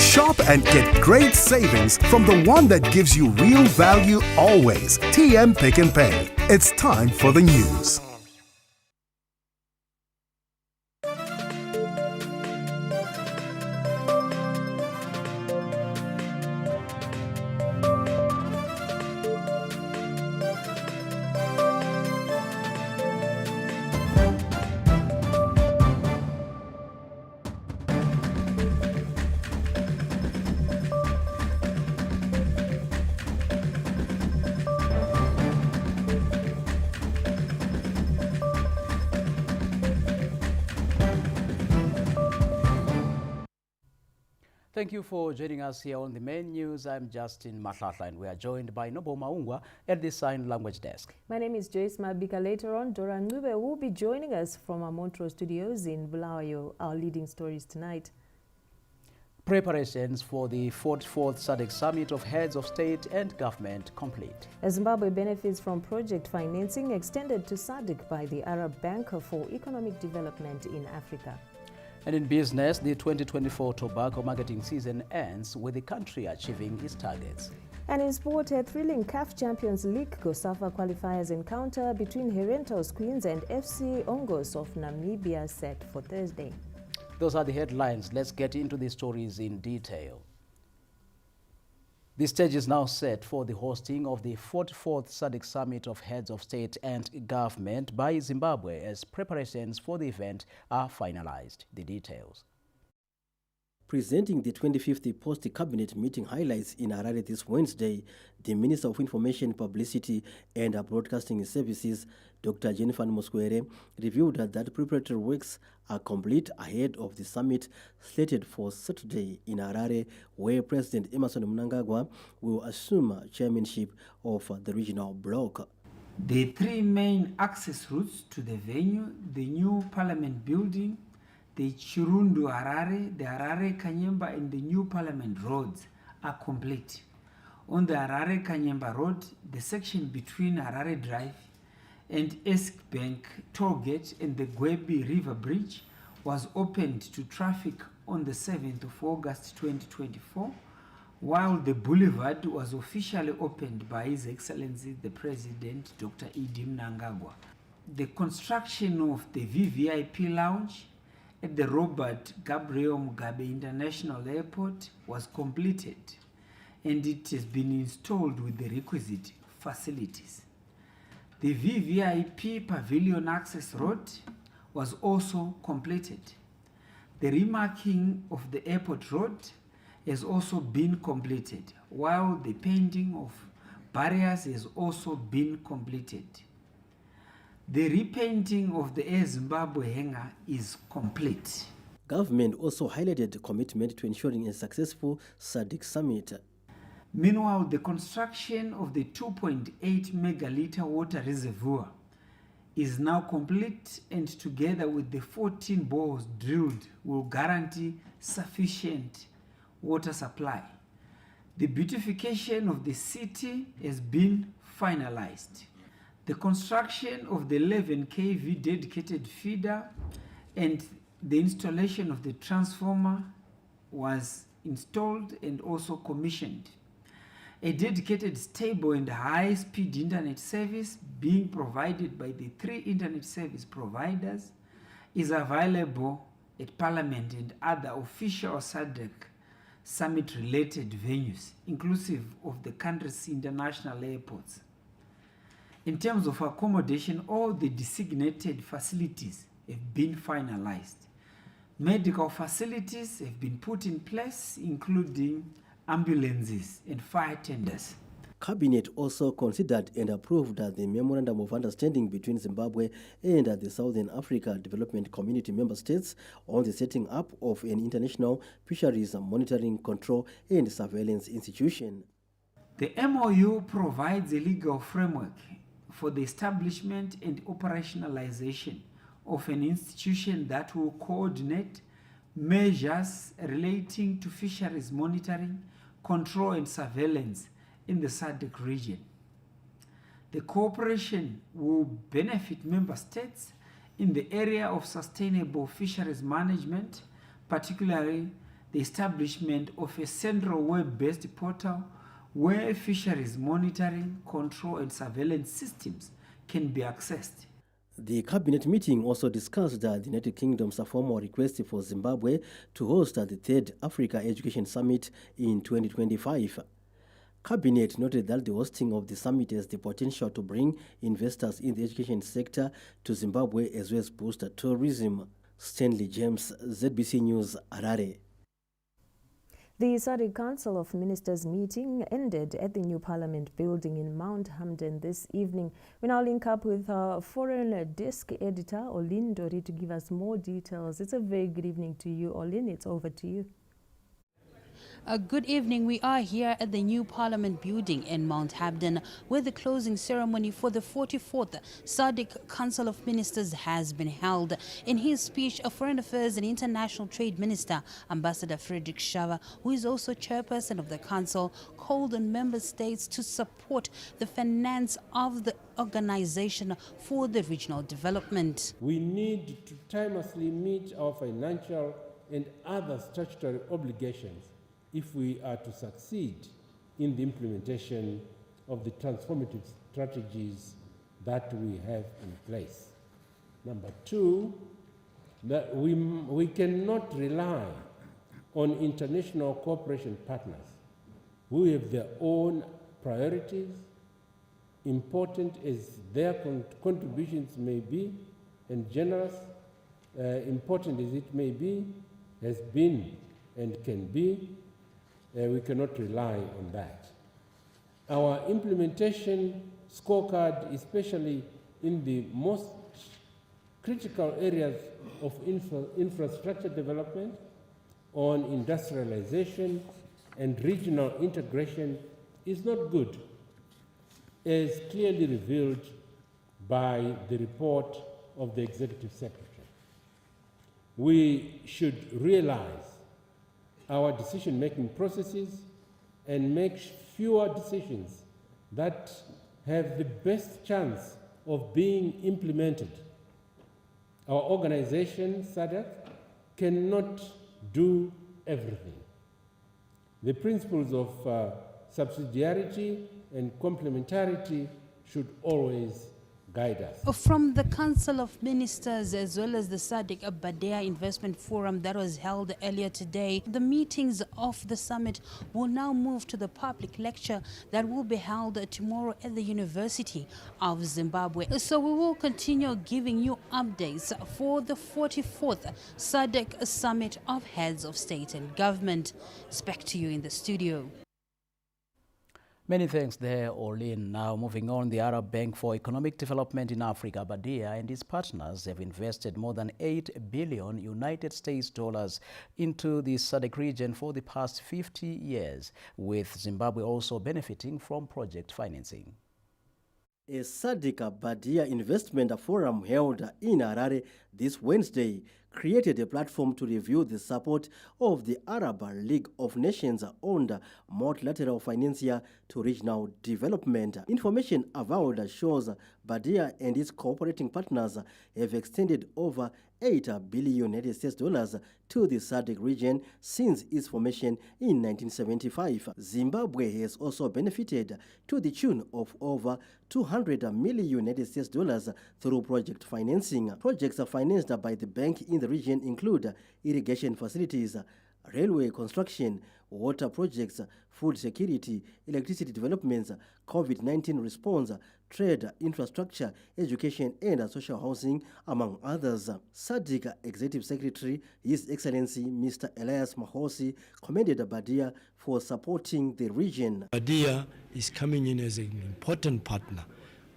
Shop and get great savings from the one that gives you real value always. TM Pick and Pay. It's time for the news. Thank you for joining us here on the main news. I'm Justin Mahlahla, and we are joined by Nobo Maungwa at the Sign Language Desk. My name is Joyce Mabika. Later on, Dora Ngube will be joining us from our Montrose studios in Bulawayo. Our leading stories tonight. Preparations for the 44th SADC Summit of Heads of State and Government complete. Zimbabwe benefits from project financing extended to SADC by the Arab Bank for Economic Development in Africa. And in business, the 2024 tobacco marketing season ends with the country achieving its targets. And in sport, a thrilling CAF Champions League COSAFA qualifiers encounter between Herentals Queens and FC Ongos of Namibia set for Thursday. Those are the headlines. Let's get into the stories in detail. The stage is now set for the hosting of the 44th SADC Summit of Heads of State and Government by Zimbabwe as preparations for the event are finalized. The details. Presenting the 25th post-cabinet meeting highlights in Harare this Wednesday, the Minister of Information, Publicity and Broadcasting Services, Dr. Jennifer Muskwere, revealed that preparatory works are complete ahead of the summit slated for Saturday in Harare, where President Emmerson Mnangagwa will assume chairmanship of the regional bloc. The three main access routes to the venue, the new Parliament building, the Chirundu Harare, the Harare Kanyemba and the new Parliament roads are complete. On the Harare Kanyemba road, the section between Harare Drive and Esk Bank Tollgate and the Gwebi River Bridge was opened to traffic on the 7th of August 2024, while the boulevard was officially opened by His Excellency the President Dr. Idi Mnangagwa. The construction of the VVIP lounge at the Robert Gabriel Mugabe International Airport was completed, and it has been installed with the requisite facilities. The VVIP Pavilion Access Road was also completed. The remarking of the airport road has also been completed, while the painting of barriers has also been completed. The repainting of the Air Zimbabwe hangar is complete. Government also highlighted the commitment to ensuring a successful SADC summit. Meanwhile, the construction of the 2.8 megaliter water reservoir is now complete, and together with the 14 boreholes drilled will guarantee sufficient water supply. The beautification of the city has been finalized. The construction of the 11 kV dedicated feeder and the installation of the transformer was installed and also commissioned. A dedicated, stable and high-speed internet service being provided by the three internet service providers is available at Parliament and other official SADC summit-related venues, inclusive of the country's international airports. In terms of accommodation, all the designated facilities have been finalized. Medical facilities have been put in place, including ambulances and fire tenders. Cabinet also considered and approved the Memorandum of Understanding between Zimbabwe and the Southern Africa Development Community member states on the setting up of an international fisheries monitoring, control and surveillance institution. The MOU provides a legal framework for the establishment and operationalization of an institution that will coordinate measures relating to fisheries monitoring, control and surveillance in the SADC region. The cooperation will benefit member states in the area of sustainable fisheries management, particularly the establishment of a central web-based portal where fisheries monitoring, control and surveillance systems can be accessed. The cabinet meeting also discussed the United Kingdom's formal request for Zimbabwe to host the third Africa Education Summit in 2025. Cabinet noted that the hosting of the summit has the potential to bring investors in the education sector to Zimbabwe as well as boost tourism. Stanley James, ZBC News, Harare. The SADC Council of Ministers meeting ended at the new Parliament building in Mount Hamden this evening. We now link up with our foreign desk editor, Olin Dori, to give us more details. It's a very good evening to you, Olin. It's over to you. Good evening. We are here at the new Parliament building in Mount Hamden, where the closing ceremony for the 44th SADC Council of Ministers has been held. In his speech, Foreign Affairs and International Trade Minister, Ambassador Frederick Shava, who is also chairperson of the council, called on member states to support the finance of the organization for the regional development. We need to timelessly meet our financial and other statutory obligations if we are to succeed in the implementation of the transformative strategies that we have in place. Number two, that we cannot rely on international cooperation partners who have their own priorities, important as their contributions may be, and generous, important as it may be, has been and can be. We cannot rely on that. Our implementation scorecard, especially in the most critical areas of infrastructure development, on industrialization and regional integration, is not good, as clearly revealed by the report of the Executive Secretary. We should realize our decision-making processes and make fewer decisions that have the best chance of being implemented. Our organization, SADC, cannot do everything. The principles of subsidiarity and complementarity should always guide us. From the Council of Ministers as well as the SADC BADEA Investment Forum that was held earlier today, the meetings of the summit will now move to the public lecture that will be held tomorrow at the University of Zimbabwe. So we will continue giving you updates for the 44th SADC Summit of Heads of State and Government. Back to you in the studio. Many thanks there, Olin. Now moving on, the Arab Bank for Economic Development in Africa, BADEA, and its partners have invested more than $8 billion United States dollars into the SADC region for the past 50 years, with Zimbabwe also benefiting from project financing. A SADC BADEA investment forum held in Harare this Wednesday created a platform to review the support of the Arab League of Nations on multilateral financier to regional development. Information avowed shows BADEA and its cooperating partners have extended over $8 billion United States dollars to the SADC region since its formation in 1975. Zimbabwe has also benefited to the tune of over $200 million United States dollars through project financing. Projects financed by the bank in the region include irrigation facilities, railway construction, water projects, food security, electricity developments, COVID-19 response, trade, infrastructure, education, and social housing, among others. SADC Executive Secretary, His Excellency Mr. Elias Mahosi, commended BADEA for supporting the region. BADEA is coming in as an important partner,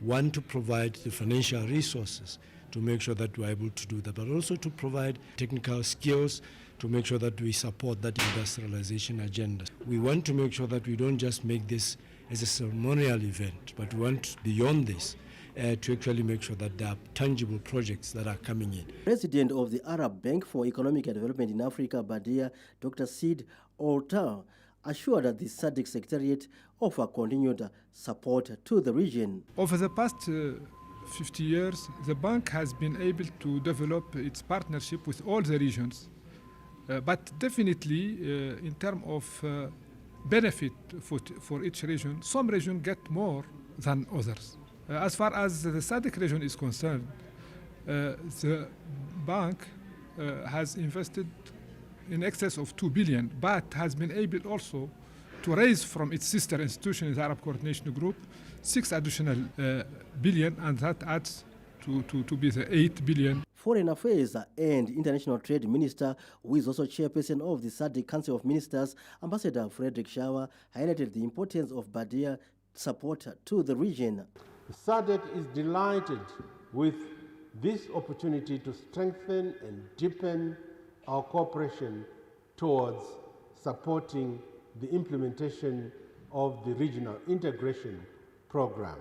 one to provide the financial resources to make sure that we're able to do that, but also to provide technical skills to make sure that we support that industrialization agenda. We want to make sure that we don't just make this as a ceremonial event, but we want beyond this to actually make sure that there are tangible projects that are coming in. President of the Arab Bank for Economic Development in Africa, BADEA, Dr. Sid Oltar, assured that the SADC Secretariat offer continued support to the region. Over the past 50 years, the bank has been able to develop its partnership with all the regions. But definitely, in terms of benefit for each region, some regions get more than others. As far as the SADC region is concerned, the bank has invested in excess of 2 billion, but has been able also to raise from its sister institution, the Arab Coordination Group, 6 additional billion, and that adds to be the 8 billion. Foreign Affairs and International Trade Minister, who is also chairperson of the SADC Council of Ministers, Ambassador Frederick Shawa, highlighted the importance of BADEA support to the region. SADC is delighted with this opportunity to strengthen and deepen our cooperation towards supporting the implementation of the regional integration program.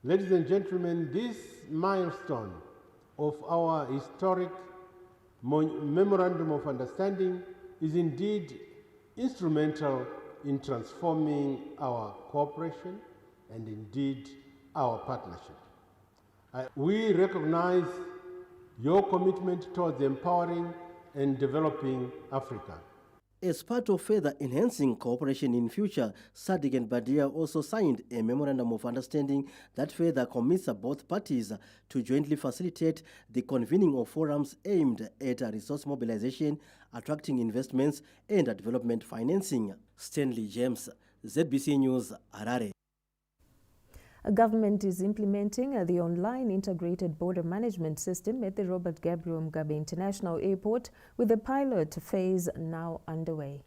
Ladies and gentlemen, this milestone of our historic Memorandum of Understanding is indeed instrumental in transforming our cooperation and indeed our partnership. We recognize your commitment towards empowering and developing Africa. As part of further enhancing cooperation in future, SADC and BADEA also signed a memorandum of understanding that further commits both parties to jointly facilitate the convening of forums aimed at resource mobilization, attracting investments, and development financing. Stanley James, ZBC News, Harare. A government is implementing the online integrated border management system at the Robert Gabriel Mugabe International Airport, with the pilot phase now underway.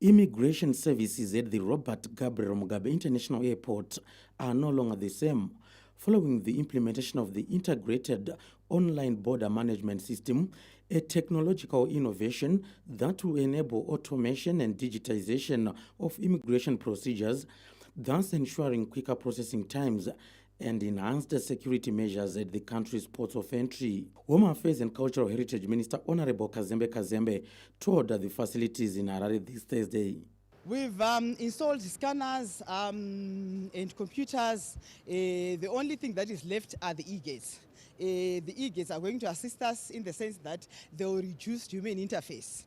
Immigration services at the Robert Gabriel Mugabe International Airport are no longer the same, following the implementation of the integrated online border management system, a technological innovation that will enable automation and digitization of immigration procedures, thus ensuring quicker processing times and enhanced security measures at the country's ports of entry. Home Affairs and Cultural Heritage Minister Honorable Kazembe toured the facilities in Harare this Thursday. We've installed scanners and computers. The only thing that is left are the e-gates. The e-gates are going to assist us in the sense that they will reduce human interface.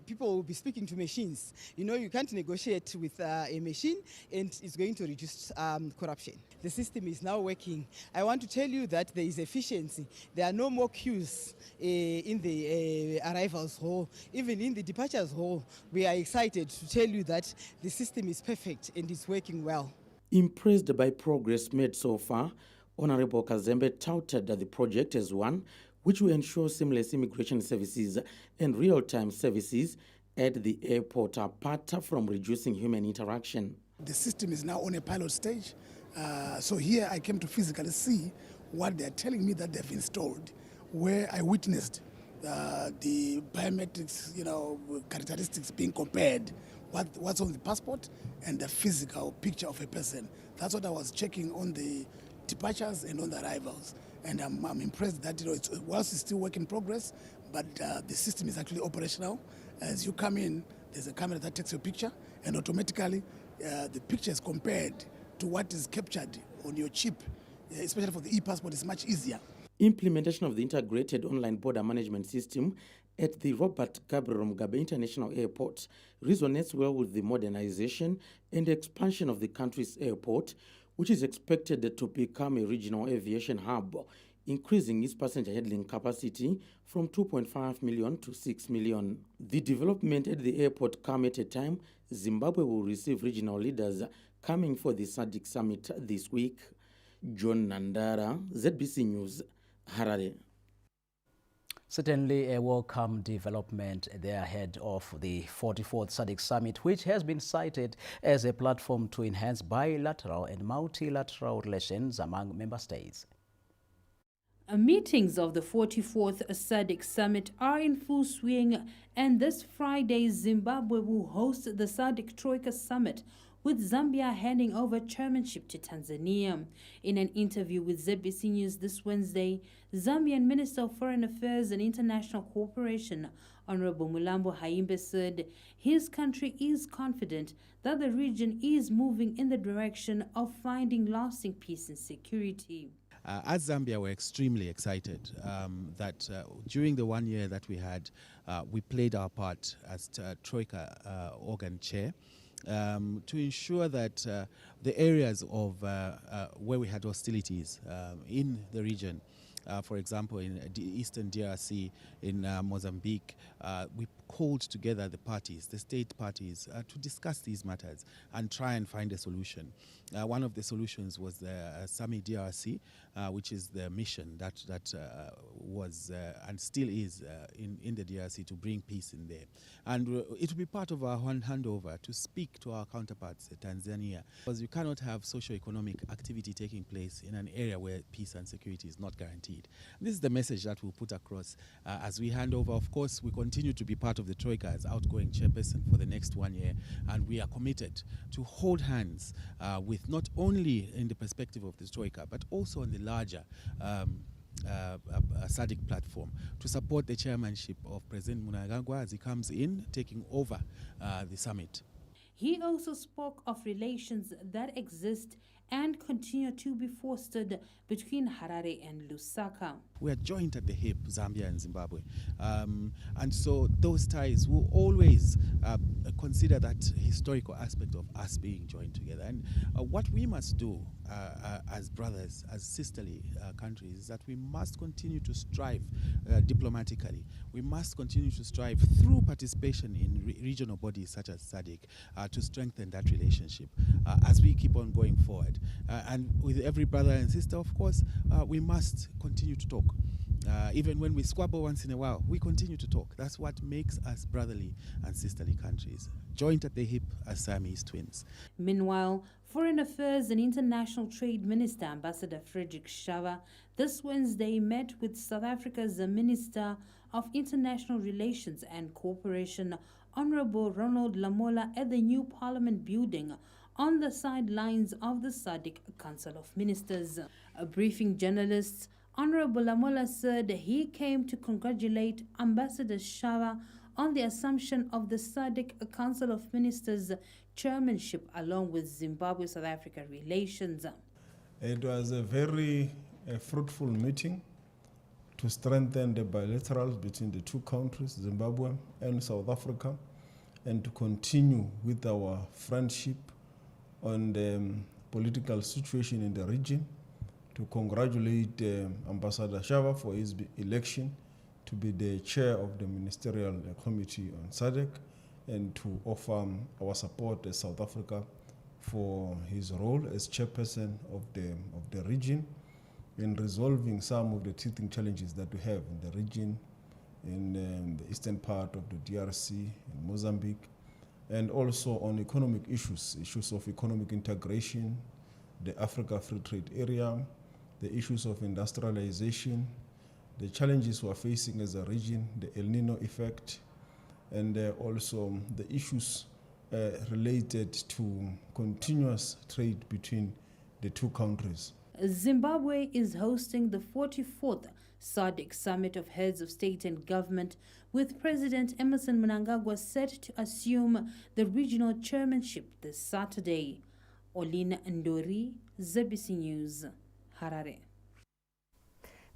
People will be speaking to machines. You know, you can't negotiate with a machine, and it's going to reduce corruption. The system is now working. I want to tell you that there is efficiency. There are no more queues in the arrivals hall. Even in the departures hall, we are excited to tell you that the system is perfect and is working well. Impressed by progress made so far, Honorable Kazembe touted the project as one which will ensure seamless immigration services and real-time services at the airport, apart from reducing human interaction. The system is now on a pilot stage, so here I came to physically see what they're telling me that they've installed, where I witnessed the biometrics, characteristics being compared, what's on the passport and the physical picture of a person. That's what I was checking on the departures and on the arrivals, and I'm impressed that whilst it's still work in progress, but the system is actually operational. As you come in, there's a camera that takes your picture, and automatically the picture is compared to what is captured on your chip, especially for the e-passport. Is much easier. Implementation of the integrated online border management system at the Robert Gabriel Mugabe International Airport resonates well with the modernization and expansion of the country's airport, which is expected to become a regional aviation hub, increasing its passenger handling capacity from 2.5 million to 6 million. The development at the airport comes at a time Zimbabwe will receive regional leaders coming for the SADC summit this week. John Nandara, ZBC News, Harare. Certainly a welcome development there ahead of the 44th SADC Summit, which has been cited as a platform to enhance bilateral and multilateral relations among member states. Meetings of the 44th SADC Summit are in full swing, and this Friday Zimbabwe will host the SADC Troika Summit, with Zambia handing over chairmanship to Tanzania. In an interview with ZBC News this Wednesday, Zambian Minister of Foreign Affairs and International Cooperation, Honorable Mulambo Haimbe, said his country is confident that the region is moving in the direction of finding lasting peace and security. As Zambia, we're extremely excited that during the 1 year that we had, we played our part as Troika organ chair to ensure that the areas of where we had hostilities in the region, for example, in the Eastern DRC, in Mozambique, we called together the parties, the state parties, to discuss these matters and try and find a solution. One of the solutions was the SAMI DRC, which is the mission that was and still is in the DRC to bring peace in there. And it will be part of our handover to speak to our counterparts in Tanzania, because you cannot have socio-economic activity taking place in an area where peace and security is not guaranteed. This is the message that we'll put across as we hand over. Of course, we continue to be part of the Troika as outgoing chairperson for the next 1 year, and we are committed to hold hands with not only in the perspective of the Troika, but also on the larger SADC platform to support the chairmanship of President Mnangagwa as he comes in, taking over the summit. He also spoke of relations that exist and continue to be fostered between Harare and Lusaka. We are joined at the hip, Zambia and Zimbabwe. And so those ties will always consider that historical aspect of us being joined together. And what we must do as brothers, as sisterly countries, is that we must continue to strive diplomatically. We must continue to strive through participation in regional bodies such as SADC to strengthen that relationship as we keep on going forward. And with every brother and sister, of course, we must continue to talk. Even when we squabble once in a while, we continue to talk. That's what makes us brotherly and sisterly countries, joined at the hip as Siamese twins. Meanwhile, Foreign Affairs and International Trade Minister Ambassador Frederick Shava this Wednesday met with South Africa's Minister of International Relations and Cooperation, Honorable Ronald Lamola, at the new Parliament building on the sidelines of the SADC Council of Ministers. Briefing journalists, Honorable Lamola said he came to congratulate Ambassador Shava on the assumption of the SADC Council of Ministers chairmanship along with Zimbabwe-South Africa relations. It was a very fruitful meeting to strengthen the bilaterals between the two countries, Zimbabwe and South Africa, and to continue with our friendship on the political situation in the region, to congratulate Ambassador Shava for his election to be the chair of the Ministerial Committee on SADC, and to offer our support as South Africa for his role as chairperson of the region in resolving some of the teething challenges that we have in the region, in the eastern part of the DRC, in Mozambique, and also on economic issues of economic integration, the Africa Free Trade Area, the issues of industrialization, the challenges we are facing as a region, the El Nino effect, and also the issues related to continuous trade between the two countries. Zimbabwe is hosting the 44th SADC Summit of Heads of State and Government, with President Emmerson Mnangagwa set to assume the regional chairmanship this Saturday. Olina Ndori, ZBC News, Harare.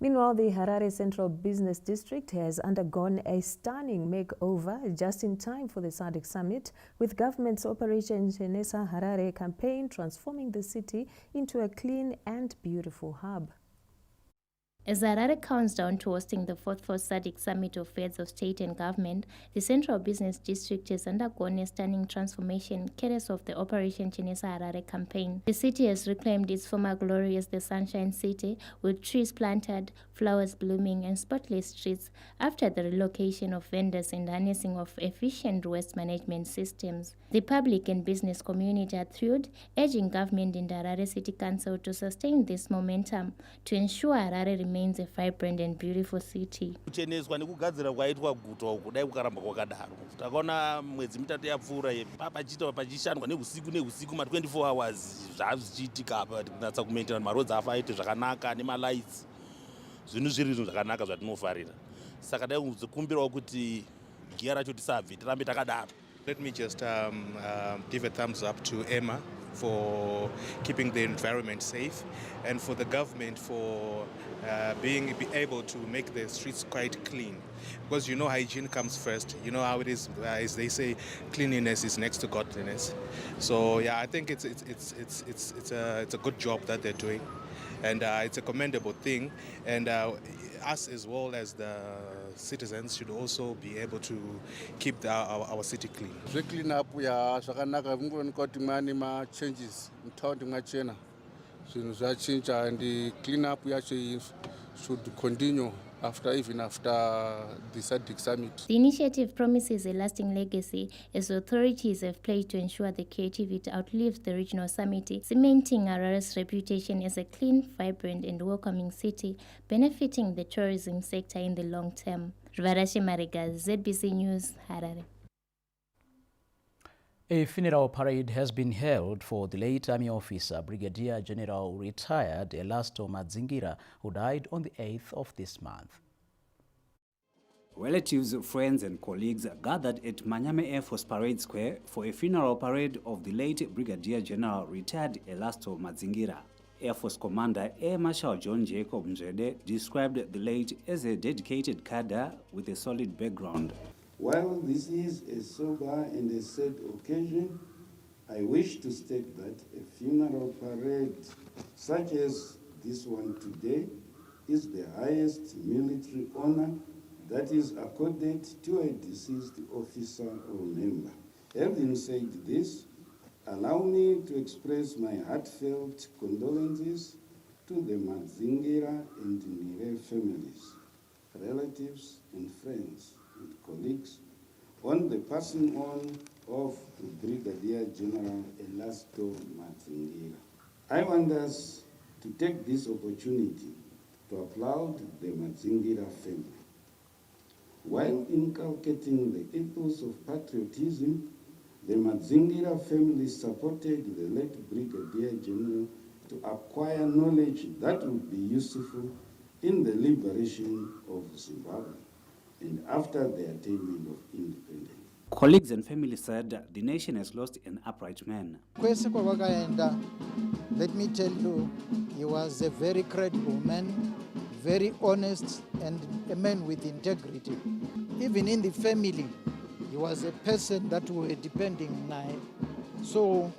Meanwhile, the Harare Central Business District has undergone a stunning makeover just in time for the SADC Summit, with government's Operation Chenesa Harare campaign transforming the city into a clean and beautiful hub. As Harare counts down to hosting the 4th SADC Summit of Heads of State and Government, the Central Business District has undergone a stunning transformation courtesy of the Operation Chenesa Harare campaign. The city has reclaimed its former glory as the Sunshine City, with trees planted, flowers blooming, and spotless streets after the relocation of vendors and harnessing of efficient waste management systems. The public and business community are thrilled, urging government and the Harare City Council to sustain this momentum to ensure Harare remains a vibrant and beautiful city. Kucheneswa nekugadzira kwaitwa guta kudai kukaramba kwakadaro. Takaona mwedzi mitatu yapfuura pachiita pachishandwa neusiku ma 24 hours zvazvichiitika apa kunatsa kumaintaina marodzi afa aite zvakanaka nemalights. Zvinhu zviri zvakanaka zvatinofarira. Saka dai kumbirawo kuti giya racho tisabve tirambe takadaro. Let me just give a thumbs up to Emma for keeping the environment safe, and for the government for being able to make the streets quite clean. Because you know hygiene comes first. You know how it is, as they say, cleanliness is next to godliness. So yeah, I think it's a good job that they're doing, and it's a commendable thing. And us as well as the citizens should also be able to keep our city clean. The clean up ya zvakanaka mungoni kuti mani ma changes mtaundi mwachena zvinhu zvachinja, and the clean up yacho should continue even after the SADC summit. The initiative promises a lasting legacy as authorities have pledged to ensure the creativity outlives the regional summit, cementing Harare's reputation as a clean, vibrant and welcoming city, benefiting the tourism sector in the long term. Rivarashi Mariga, ZBC News, Harare. A funeral parade has been held for the late Army officer, Brigadier General retired Elasto Madzingira, who died on the 8th of this month. Relatives, friends and colleagues gathered at Manyame Air Force Parade Square for a funeral parade of the late Brigadier General retired Elasto Madzingira. Air Force Commander Air Marshal John Jacob Mzwede described the late as a dedicated cadre with a solid background. While this is a sober and a sad occasion, I wish to state that a funeral parade such as this one today is the highest military honor that is accorded to a deceased officer or member. Having said this, allow me to express my heartfelt condolences to the Madzingira and Nire families, relatives and friends and colleagues on the passing on of Brigadier General Elasto Madzingira. I want us to take this opportunity to applaud the Madzingira family. While inculcating the ethos of patriotism, the Madzingira family supported the late Brigadier General to acquire knowledge that would be useful in the liberation of Zimbabwe and after the attainment of independence. Colleagues and family said the nation has lost an upright man. Let me tell you, he was a very credible man, very honest, and a man with integrity. Even in the family, he was a person that we were depending on. So,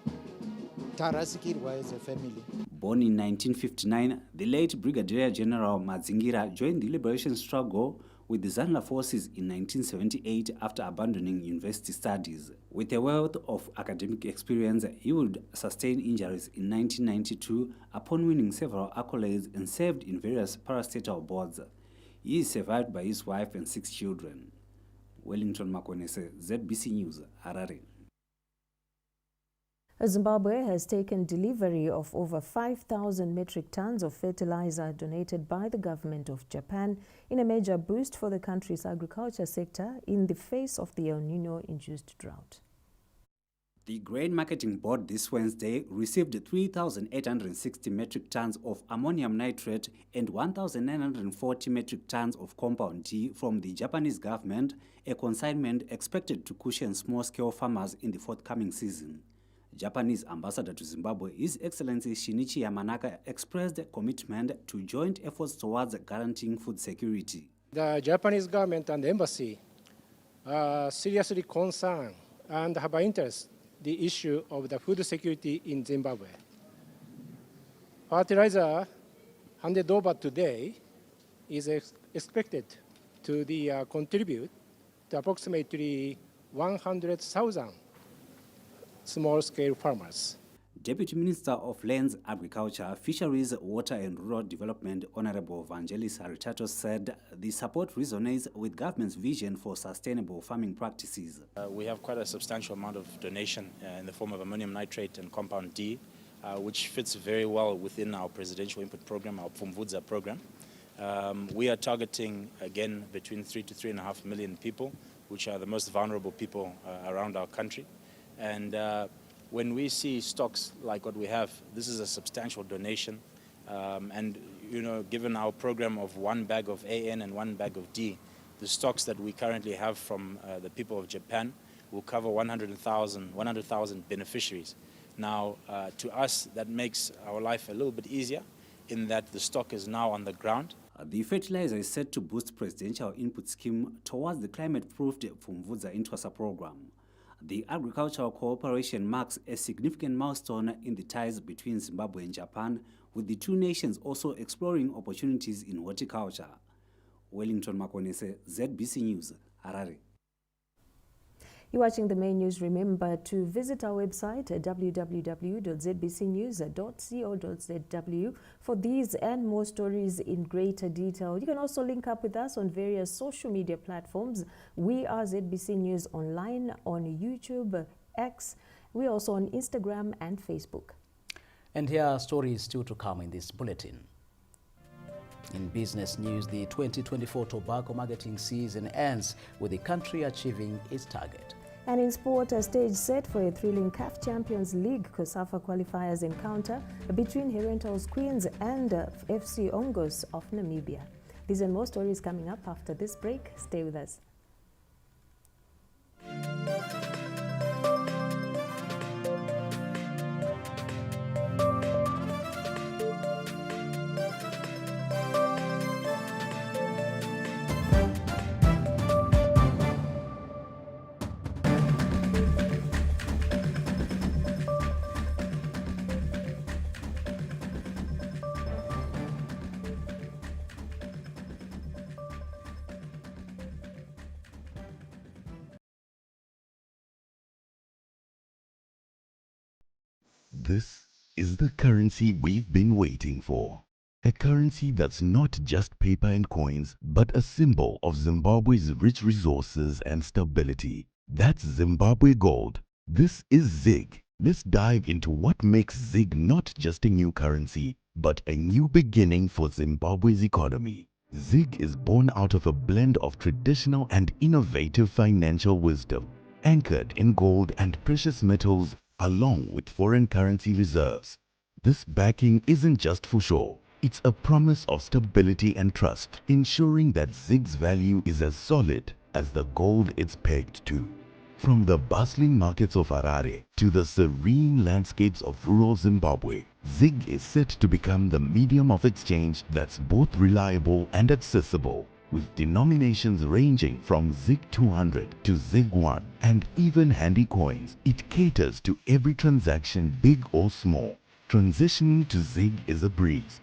Tarasikirwa is a family. Born in 1959, the late Brigadier General Madzingira joined the liberation struggle with the ZANLA forces in 1978 after abandoning university studies. With a wealth of academic experience, he would sustain injuries in 1992 upon winning several accolades and served in various parastatal boards. He is survived by his wife and 6 children. Wellington Makonese, ZBC News, Harare. Zimbabwe has taken delivery of over 5,000 metric tons of fertilizer donated by the government of Japan in a major boost for the country's agriculture sector in the face of the El Nino-induced drought. The Grain Marketing Board this Wednesday received 3,860 metric tons of ammonium nitrate and 1,940 metric tons of compound D from the Japanese government, a consignment expected to cushion small-scale farmers in the forthcoming season. Japanese ambassador to Zimbabwe, His Excellency Shinichi Yamanaka, expressed a commitment to joint efforts towards guaranteeing food security. The Japanese government and the embassy are seriously concerned and have an interest in the issue of the food security in Zimbabwe. Fertilizer handed over today is expected to contribute to approximately 100,000 small-scale farmers. Deputy Minister of Lands, Agriculture, Fisheries, Water and Rural Development, Honorable Vangelis Haritatos, said the support resonates with government's vision for sustainable farming practices. We have quite a substantial amount of donation in the form of ammonium nitrate and compound D, which fits very well within our presidential input program, our Pfumvudza program. We are targeting, again, between 3 to 3.5 million people, which are the most vulnerable people around our country. And when we see stocks like what we have, this is a substantial donation. And, you know, given our program of 1 bag of AN and 1 bag of D, the stocks that we currently have from the people of Japan will cover 100,000 beneficiaries, Now, to us, that makes our life a little bit easier in that the stock is now on the ground. The fertilizer is set to boost presidential input scheme towards the climate-proofed Fumvudza Intwasa program. The agricultural cooperation marks a significant milestone in the ties between Zimbabwe and Japan, with the two nations also exploring opportunities in horticulture. Wellington Makonese, ZBC News, Harare. You're watching the main news. Remember to visit our website at www.zbcnews.co.zw for these and more stories in greater detail. You can also link up with us on various social media platforms. We are ZBC News Online on YouTube, X. We're also on Instagram and Facebook. And here are stories still to come in this bulletin. In business news, the 2024 tobacco marketing season ends with the country achieving its target. And in sport, a stage set for a thrilling CAF Champions League COSAFA qualifiers encounter between Herentals Queens and FC Ongos of Namibia. These and more stories coming up after this break. Stay with us. This is the currency we've been waiting for. A currency that's not just paper and coins, but a symbol of Zimbabwe's rich resources and stability. That's Zimbabwe Gold. This is ZIG. Let's dive into what makes ZIG not just a new currency, but a new beginning for Zimbabwe's economy. ZIG is born out of a blend of traditional and innovative financial wisdom, anchored in gold and precious metals, along with foreign currency reserves. This backing isn't just for show. It's a promise of stability and trust, ensuring that ZIG's value is as solid as the gold it's pegged to. From the bustling markets of Harare to the serene landscapes of rural Zimbabwe, ZIG is set to become the medium of exchange that's both reliable and accessible. With denominations ranging from ZIG 200 to ZIG 1 and even handy coins, it caters to every transaction, big or small. Transitioning to ZIG is a breeze.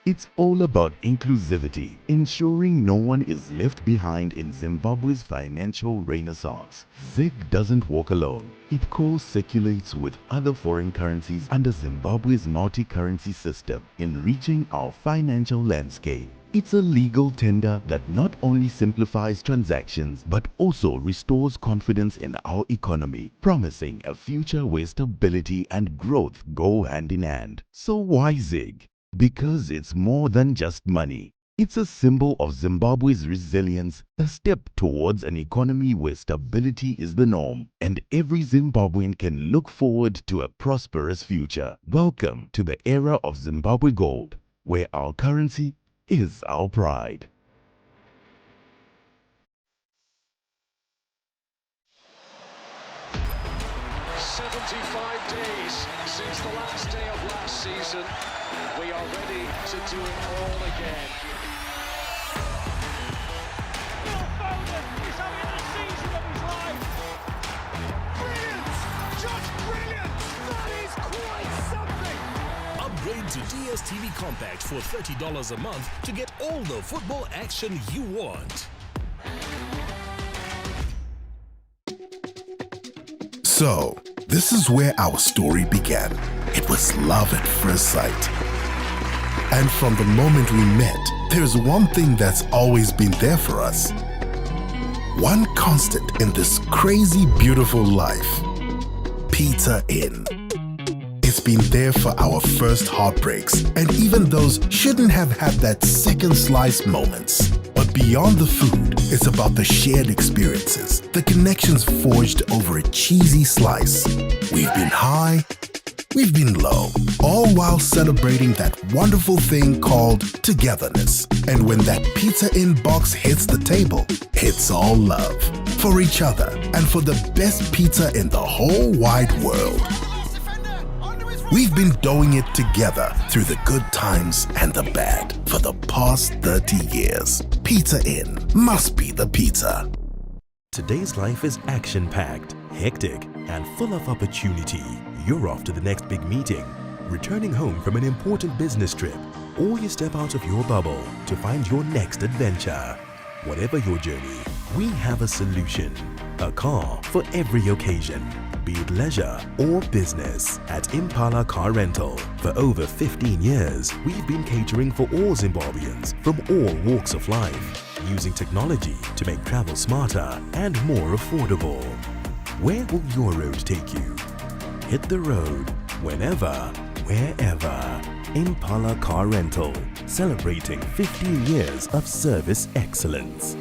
It's all about inclusivity, ensuring no one is left behind in Zimbabwe's financial renaissance. ZIG doesn't walk alone. It co-circulates with other foreign currencies under Zimbabwe's multi-currency system, enriching our financial landscape. It's a legal tender that not only simplifies transactions, but also restores confidence in our economy, promising a future where stability and growth go hand in hand. So why ZIG? Because it's more than just money. It's a symbol of Zimbabwe's resilience, a step towards an economy where stability is the norm, and every Zimbabwean can look forward to a prosperous future. Welcome to the era of Zimbabwe Gold, where our currency is our pride. Since the last day of last season, we are ready to do it all again. Phil Foden is having the season of his life. Brilliant! Just brilliant! That is quite something! Upgrade to DSTV Compact for $30 a month to get all the football action you want. So, this is where our story began. It was love at first sight. And from the moment we met, there's one thing that's always been there for us. One constant in this crazy, beautiful life. Pizza Inn. It's been there for our first heartbreaks and even those shouldn't have had that second slice moments. But beyond the food, it's about the shared experiences, the connections forged over a cheesy slice. We've been high we've been low, all while celebrating that wonderful thing called togetherness. And when that Pizza Inn box hits the table, it's all love for each other and for the best pizza in the whole wide world. We've been doing it together through the good times and the bad for the past 30 years. Pizza Inn must be the pizza. Today's life is action-packed, hectic, and full of opportunity. You're off to the next big meeting, returning home from an important business trip, or you step out of your bubble to find your next adventure. Whatever your journey, we have a solution. A car for every occasion, be it leisure or business. At Impala Car Rental, for over 15 years, we've been catering for all Zimbabweans from all walks of life, using technology to make travel smarter and more affordable. Where will your road take you? Hit the road whenever, wherever. Impala Car Rental, celebrating 15 years of service excellence.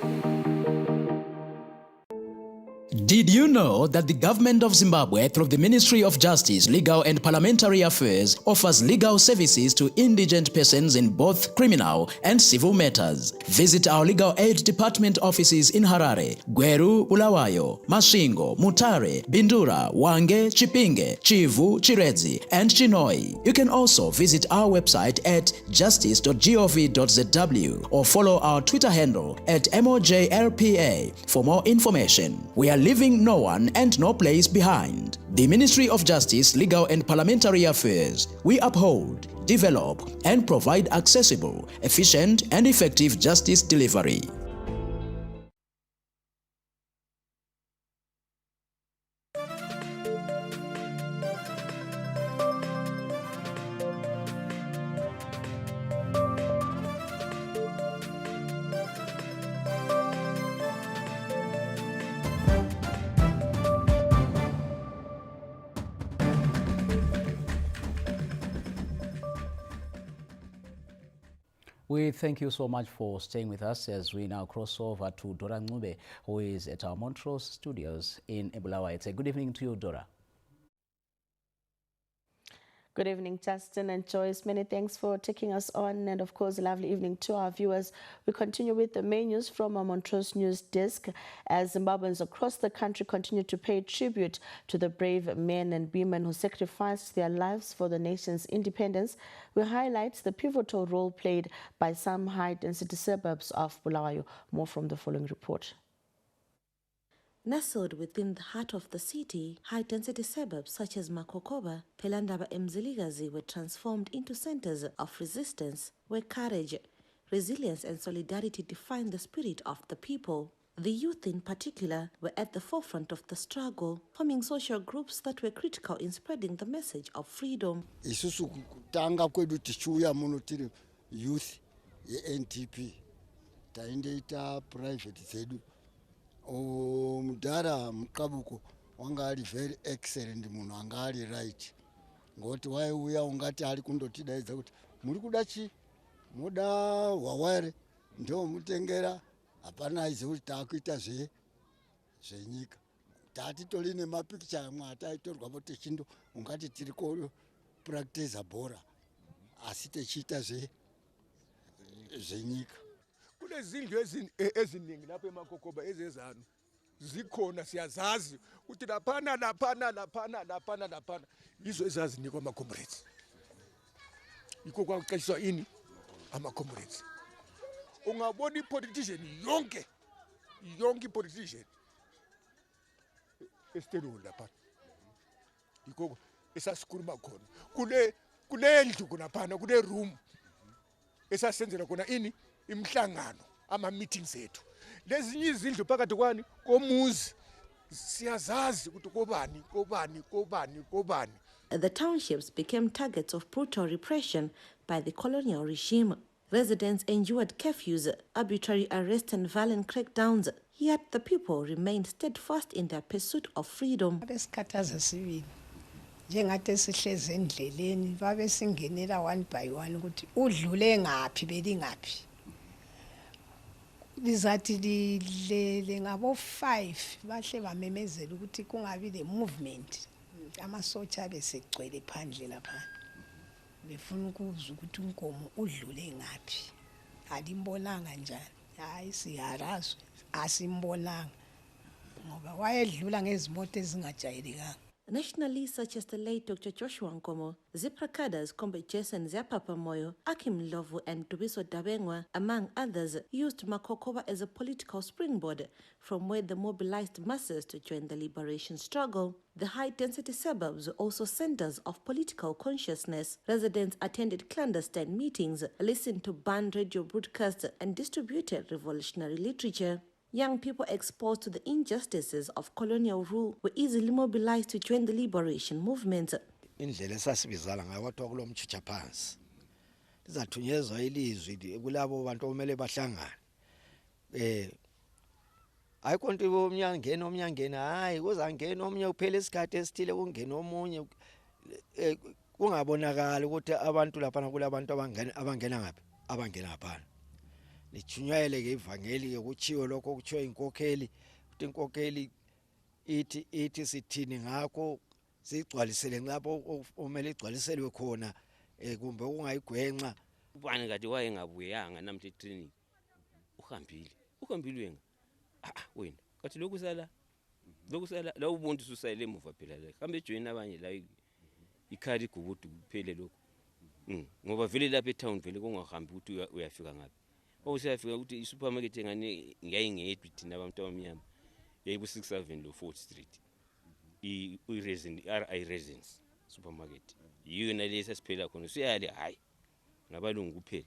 Did you know that the government of Zimbabwe, through the Ministry of Justice, Legal and Parliamentary Affairs, offers legal services to indigent persons in both criminal and civil matters? Visit our legal aid department offices in Harare, Gweru, Bulawayo, Masvingo, Mutare, Bindura, Wange, Chipinge, Chivu, Chiredzi, and Chinoi. You can also visit our website at justice.gov.zw or follow our Twitter handle at MOJLPA for more information. We are leaving no one and no place behind. The Ministry of Justice, Legal and Parliamentary Affairs. We uphold, develop, and provide accessible, efficient, and effective justice delivery. We thank you so much for staying with us as we now cross over to Dora Ncube, who is at our Montrose studios in Bulawayo. It's a good evening to you, Dora. Good evening, Justin and Joyce. Many thanks for taking us on, and of course, a lovely evening to our viewers. We continue with the main news from our Montrose News Desk as Zimbabweans across the country continue to pay tribute to the brave men and women who sacrificed their lives for the nation's independence. We highlight the pivotal role played by some high-density suburbs of Bulawayo. More from the following report. Nestled within the heart of the city, high-density suburbs such as Makokoba, Pelandaba and Mzilikazi were transformed into centers of resistance where courage, resilience and solidarity defined the spirit of the people. The youth in particular were at the forefront of the struggle, forming social groups that were critical in spreading the message of freedom. Isusu kutanga kwedu tichiuya muno tiri youth ye-NTP taindeita private zedu. Mudhara mukabuko wanga ari very excellent, munhu anga ari right, ngoti waiuya ungati ari kundotidaidza kuti muri kuda chi, moda hwaware ndio mutengera, hapana aiziva kuti taakuita zvenyika. Taatitori nemapikicha amwe ataitorwapo tichindo ungati tiri practice bhora asi tichiita zvenyika. Kune zindlu eziningi lapha eMakokoba ezezanu zikhona, siyazazi ukuthi laphana izo ezazinikwa ama-comrades. Yikho kwakuqeshiswa ini ama-comrades. Ungabona i-politician yonke i-politician esitelweni laphana. Yikho esasikhuluma khona kule ndlu kunaphana, kule room esasenzela khona ini imhlangano, ama-meetings ethu. Lezinye izindlu phakathi kwani komuzi siyazazi ukuthi kobani. The townships became targets of brutal repression by the colonial regime. Residents endured curfews, arbitrary arrests and violent crackdowns. Yet the people remained steadfast in their pursuit of freedom. Njengathi sihleze endleleni babe singenela one by one ukuthi udlule ngaphi belingaphi. Lizathi le ngabo 5 bahle bamemezela ukuthi kungabi le movement amasotsha besegcwele phandle lapha befuna ukuzwa ukuthi unkomo udlule ngaphi alimbonanga njani hayi siyarazwe asimbonanga ngoba wayedlula ngezimoto ezingajayelekanga. Nationally, such as the late Dr. Joshua Nkomo, Ziprakadas, Kombe Jason Ziapapa Moyo, Akim Lovu, and Tubiso Dabengwa, among others, used Makokoba as a political springboard from where they mobilized masses to join the liberation struggle. The high-density suburbs were also centers of political consciousness. Residents attended clandestine meetings, listened to banned radio broadcasts, and distributed revolutionary literature. Young people exposed to the injustices of colonial rule were easily mobilized to join the liberation movement. Indlela esasibizala ngayo kwathiwa kulo mtshitsha phansi lizathunyezwa ilizwi kulabo bantu omele bahlangane ayikho nto omnyangeni hayi kuzangena omnye uphele isikhathi esithile kungena omunye kungabonakala ukuthi abantu lapha kulabantu abangena ngaphi abangena ngaphana lichunyayele ke ivangeli ke kuchiwe lokho kuchiwe inkokheli ukuthi inkokheli ithi sithini ngakho sigcwalisele lapho omele igcwaliselwe khona kumbe ungayigwenxa ubani kade wayengabuyanga namhla etraining uhambile wena wena kathi lokusala la ubuntu susayile emuva phela la kambe join abanye la ikhali gubudu kuphele lokho ngoba vele lapha etown vele kungahambi ukuthi uyafika ngapi usiyafika ukuthi isupermarket engane ngiyayingedwa thina abantu abamnyama yayibu 67 lo 4th Street i-resin RI Resins supermarket yona lesa siphela khona siyale hayi ngabalungu kuphela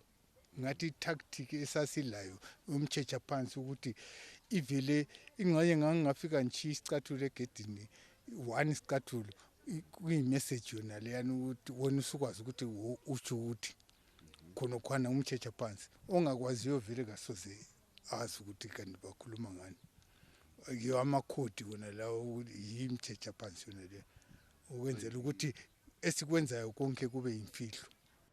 ngathi tactic esasilayo umtshetsha phansi ukuthi ivele ingaye ngangafika nje isicathulo egedini one isicathulo kuyimessage yona leyana ukuthi wona usukwazi ukuthi utsho ukuthi khona khona umtshetsha phansi ongakwaziyo vele kasoze azi ukuthi kanti bakhuluma ngani yiyo amakhodi wona lawo yimtshetsha phansi yona le ukwenzela ukuthi esikwenzayo konke kube yimfihlo.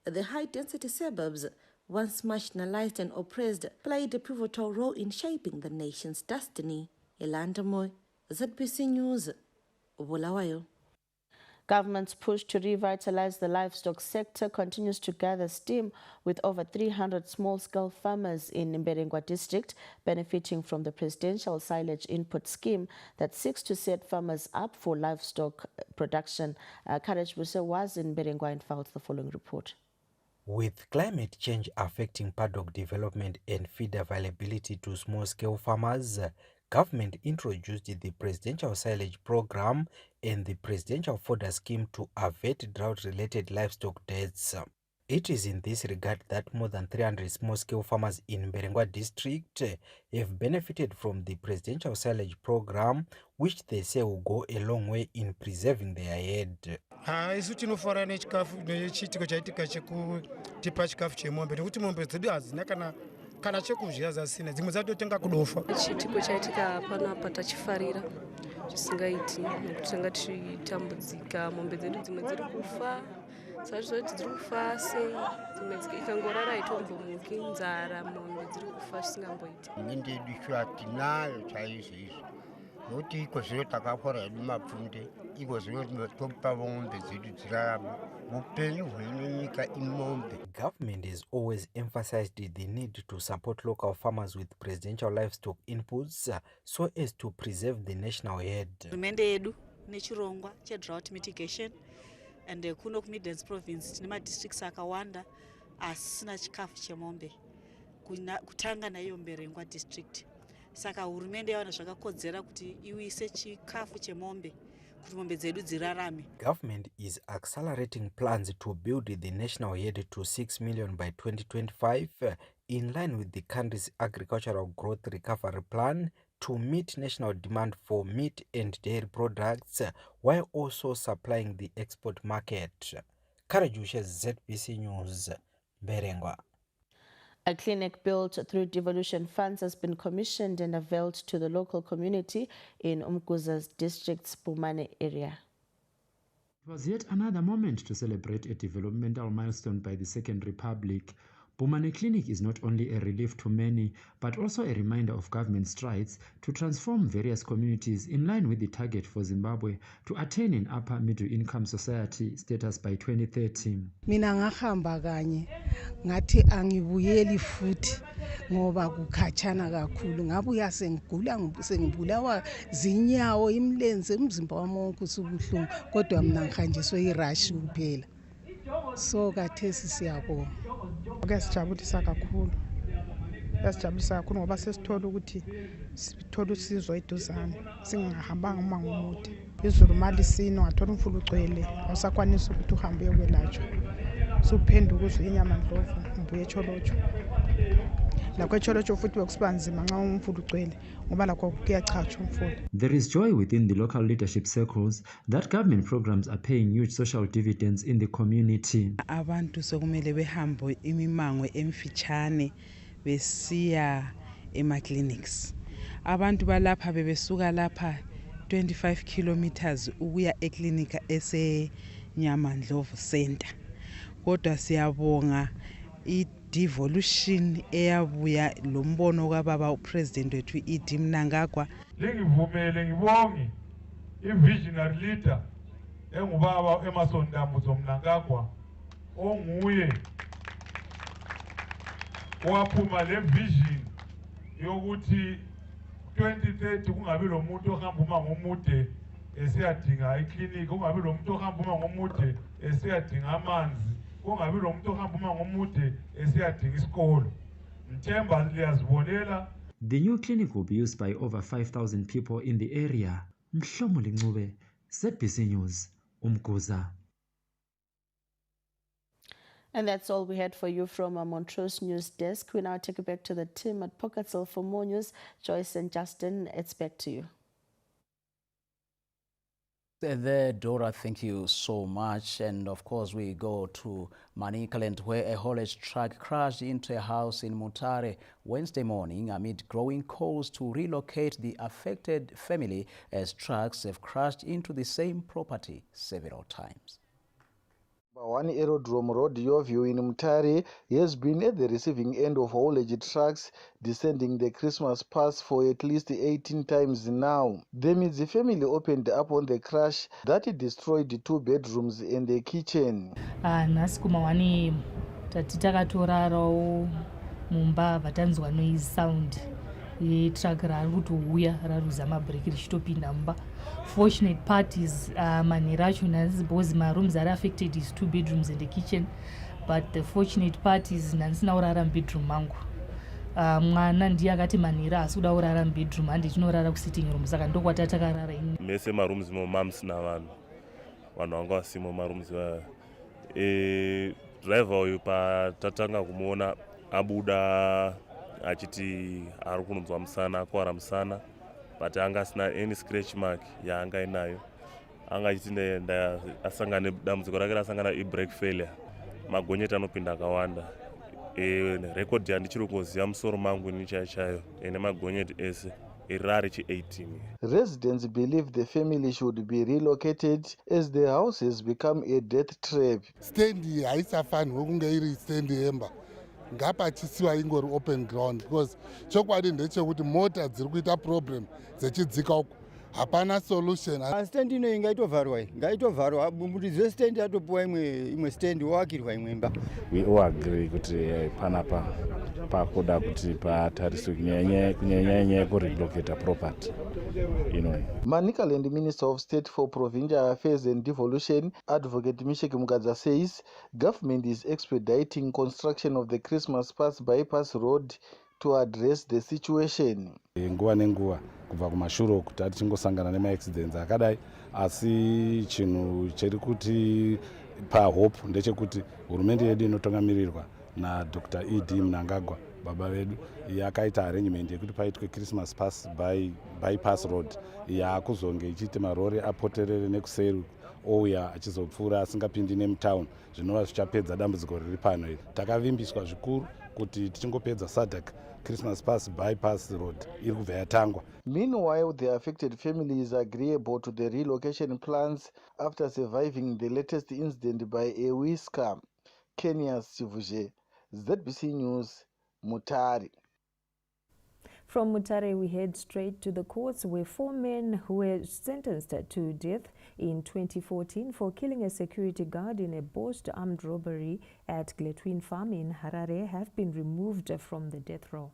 The high-density suburbs, once marginalized and oppressed, played a pivotal role in shaping the nation's destiny. Elanda Moy, ZBC News, Bulawayo. Government's push to revitalize the livestock sector continues to gather steam, with over 300 small-scale farmers in Mberengwa district benefiting from the presidential silage input scheme that seeks to set farmers up for livestock production. Courage Buse was in Mberengwa and filed the following report. With climate change affecting paddock development and feed availability to small-scale farmers, government introduced the presidential silage program and the presidential fodder scheme to avert drought-related livestock deaths. It is in this regard that more than 300 small-scale farmers in Mberengwa district have benefited from the presidential silage program, which they say will go a long way in preserving their herd. Isu tinofara nechikafu nechitiko chaitika chekutipa chikafu chemombe nekuti mombe dzedu hadzina kana chekuzviya zasina dzimwe dzatotenga kudofa. Chitiko chaitika panapa tachifarira chisingaiti nekuti tanga tichitambudzika mombe dzedu dzimwe dziri kufa sazvizoti dziri kufa sei dzimwe ikangorara itombomuki nzara mombe dziri kufa chisingamboiti. Hurumende yedu shuwa tinayo chaizvo izvo nokuti iko zvino takafora hedu mapfunde iko zvino topa mombe dzedu dzirarama upenyu hwenyika imombe. Government has always emphasized the need to support local farmers with presidential livestock inputs so as to preserve the national herd. Hurumende yedu nechirongwa chedrought mitigation and kuno ku-Midlands province tine madistricts akawanda asina chikafu chemombe kutanga naiyo Mberengwa district. Saka hurumende yawana zvakakodzera kuti iwise chikafu chemombe kuti mombe dzedu dzirarame. Government is accelerating plans to build the national herd to 6 million by 2025 in line with the country's agricultural growth recovery plan to meet national demand for meat and dairy products while also supplying the export market. Karajusha, ZBC News, Mberengwa. A clinic built through devolution funds has been commissioned and availed to the local community in Umkuza's district's Pumane area. It was yet another moment to celebrate a developmental milestone by the Second Republic. Bomane Clinic is not only a relief to many, but also a reminder of government strides to transform various communities in line with the target for Zimbabwe to attain an upper middle income society status by 2030. Mina ngahamba kanye ngathi angibuyeli futhi ngoba kukhatshana kakhulu ngabuya sengibulawa zinyawo imlenze umzimba wami wonke usubuhlungu kodwa mina ngihanjiswe irashi kuphela so kathesi siyabonga kuyasijabulisa kakhulu ngoba sesithola ukuthi sithola usizo eduzane singahambanga umango omude izulu malisino ngathola umfula ugcwele awusakwanisa ukuthi uhambe uyokwelatshwa suphenduka uzwe inyama ndlovu ubuye echolotsho lakho echolotsho futhi bekusiba nzima nxa umfula ugcwele ngoba lakho kuyachachwa umfula. There is joy within the local leadership circles that government programs are paying huge social dividends in the community. Abantu sokumele behambe imimango emfitshane besiya ema-clinics. Abantu balapha bebesuka lapha 25 kilometers ukuya eklinika eseNyamandlovu Center. Kodwa siyabonga i-devolution eyabuya lombono kababa upresident wethu iD Mnangagwa. Ngivumele ngibonge i-visionary leader engubaba Emerson Dambuzo Mnangagwa onguye waphuma le vision yokuthi 2030 kungabi lo muntu ohamba umango omude esiyadinga iklinika, kungabi lo muntu ohamba umango omude esiyadinga amanzi, kungabi lo muntu ohamba umango omude esiyadinga isikolo. Mthemba liyazibonela. The new clinic will be used by over 5,000 people in the area. Mhlomo Lingcube, ZBC News, Umguza. And that's all we had for you from our Montrose News Desk. We now take it back to the team at Pockett's for more news. Joyce and Justin, it's back to you. There, Dora, thank you so much. And of course, we go to Manicaland, where a haulage truck crashed into a house in Mutare Wednesday morning amid growing calls to relocate the affected family as trucks have crashed into the same property several times. One aerodrome road Yorview in Mutare has been at the receiving end of haulage trucks descending the Christmas pass for at least 18 times now. The Midzi family opened up on the crash that destroyed the 2 bedrooms and the kitchen. Nasikumawani tatitakatorarawo mumba vatanzwa noise sound truck rari kutouya raruza mabhireki richitopinda mumba. Fortunate part is manhero acho because my rooms are affected is 2 bedrooms and the kitchen, but the fortunate part is ndandisina kurara mubedroom mangu. Mwana ndiye akati manhero asi kuda kurara mubedroom handi chinorara kusitting room saka ndokwatakarara ini. Mese marooms momams navanhu vanga vasimo marooms driver uyu patatanga kumuona abuda achiti ari kunonzwa musana akwara musana, but anga asina any scratch mark yaanga inayo. Anga achiti asangane dambudziko rake rasangana i-brake failure, magonyeti anopinda akawanda. Record yandichiri kuziva musoro mangu ini chaiyo ene magonyeti ese irari chi-18. Residents believe the family should be relocated as the house has become a death trap. Stand haisafanirwe kunge iri stand yemba ngapachisiwa ingori open ground, because chokwadi ndechekuti mota dziri kuita problem dzechidzika uko hapana solution. Stand ino ngaitovharwa murizive stand yatopiwa imwe stand wavakirwa imwe imba. We all agree kuti panapa pakuda kuti patariswe kunyanya kurelocate property. Manicaland Minister of State for Provincial Affairs and Devolution, Advocate Misheki Mugadza, says government is expediting construction of the Christmas Pass bypass road to address the situation. Nguva nenguva kubva kumashure kuti tichingosangana nemaaccidents akadai, asi chinhu chiri kuti pahope ndechekuti hurumende yedu inotungamirirwa naDr. ED Mnangagwa baba vedu yakaita arrangement yekuti paitwe Christmas Pass bypass road yakuzonge ichiite marori apoterere nekuseri ouya achizopfuura asingapindi nemutown, zvinova zvichapedza dambudziko riri pano iri. Takavimbiswa zvikuru kuti tichingopedza SADC Christmas Pass bypass road iri kubva yatangwa. Meanwhile, the affected family is agreeable to the relocation plans after surviving the latest incident by a whisker. Kenya's Chivuje, ZBC News, Mutare. From Mutare, we head straight to the courts where 4 men who were sentenced to death in 2014 for killing a security guard in a botched armed robbery at Gletwin Farm in Harare have been removed from the death row.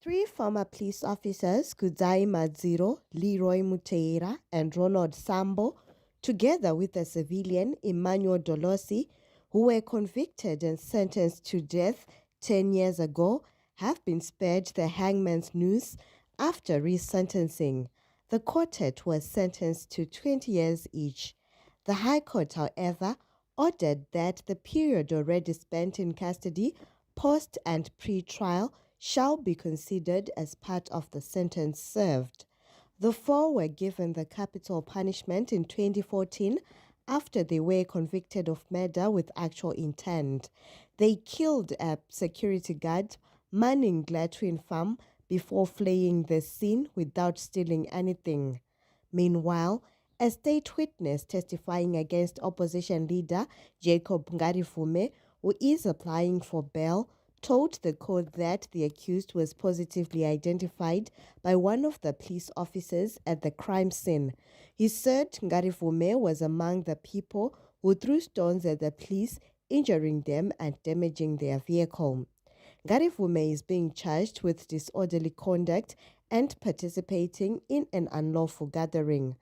3 former police officers, Kudzai Madziro, Leroy Muteira, and Ronald Sambo, together with a civilian, Emmanuel Dolosi, who were convicted and sentenced to death 10 years ago, have been spared the hangman's noose after resentencing. The quartet was sentenced to 20 years each. The High Court, however, ordered that the period already spent in custody, post and pre-trial, shall be considered as part of the sentence served. The 4 were given the capital punishment in 2014 after they were convicted of murder with actual intent. They killed a security guard manning Gletwin Farm before fleeing the scene without stealing anything. Meanwhile, a state witness testifying against opposition leader Jacob Ngarivume, who is applying for bail, told the court that the accused was positively identified by one of the police officers at the crime scene. He said Ngarivume was among the people who threw stones at the police, injuring them and damaging their vehicle. Ngarivume is being charged with disorderly conduct and participating in an unlawful gathering.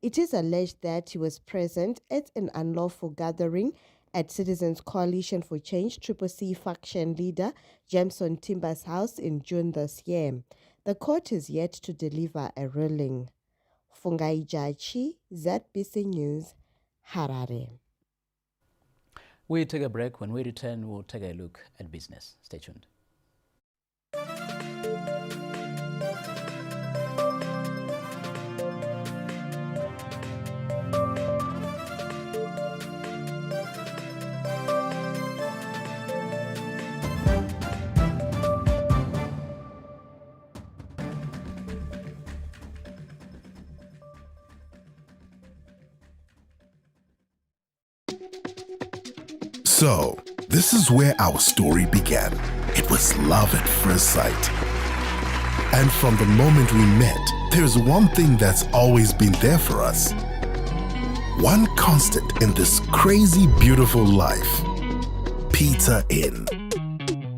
It is alleged that he was present at an unlawful gathering at Citizens Coalition for Change CCC faction leader Jameson Timber's house in June this year. The court is yet to deliver a ruling. Fungai Jachi, ZBC News, Harare. We take a break. When we return, we'll take a look at business. Stay tuned. So, this is where our story began. It was love at first sight. And from the moment we met, there's one thing that's always been there for us. One constant in this crazy, beautiful life. Pizza Inn.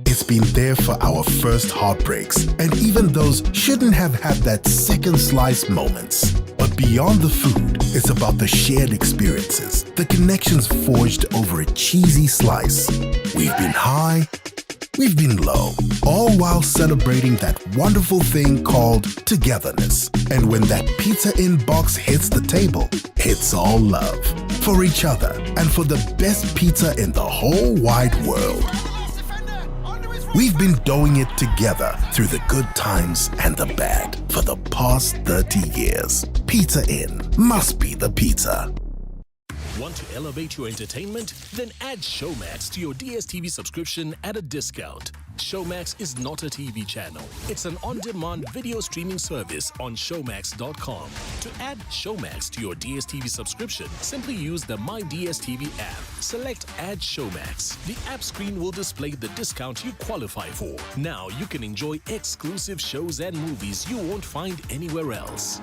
It's been there for our first heartbreaks and even those shouldn't have had that second slice moments. But beyond the food, it's about the shared experiences, the connections forged over a cheesy slice. We've been high, we've been low, all while celebrating that wonderful thing called togetherness. And when that Pizza Inn box hits the table, it's all love for each other and for the best pizza in the whole wide world. We've been doing it together through the good times and the bad for the past 30 years. Pizza Inn must be the pizza. Want to elevate your entertainment? Then add Showmax to your DSTV subscription at a discount. Showmax is not a TV channel. It's an on-demand video streaming service on Showmax.com. To add Showmax to your DSTV subscription, simply use the My DSTV app. Select Add Showmax. The app screen will display the discount you qualify for. Now you can enjoy exclusive shows and movies you won't find anywhere else.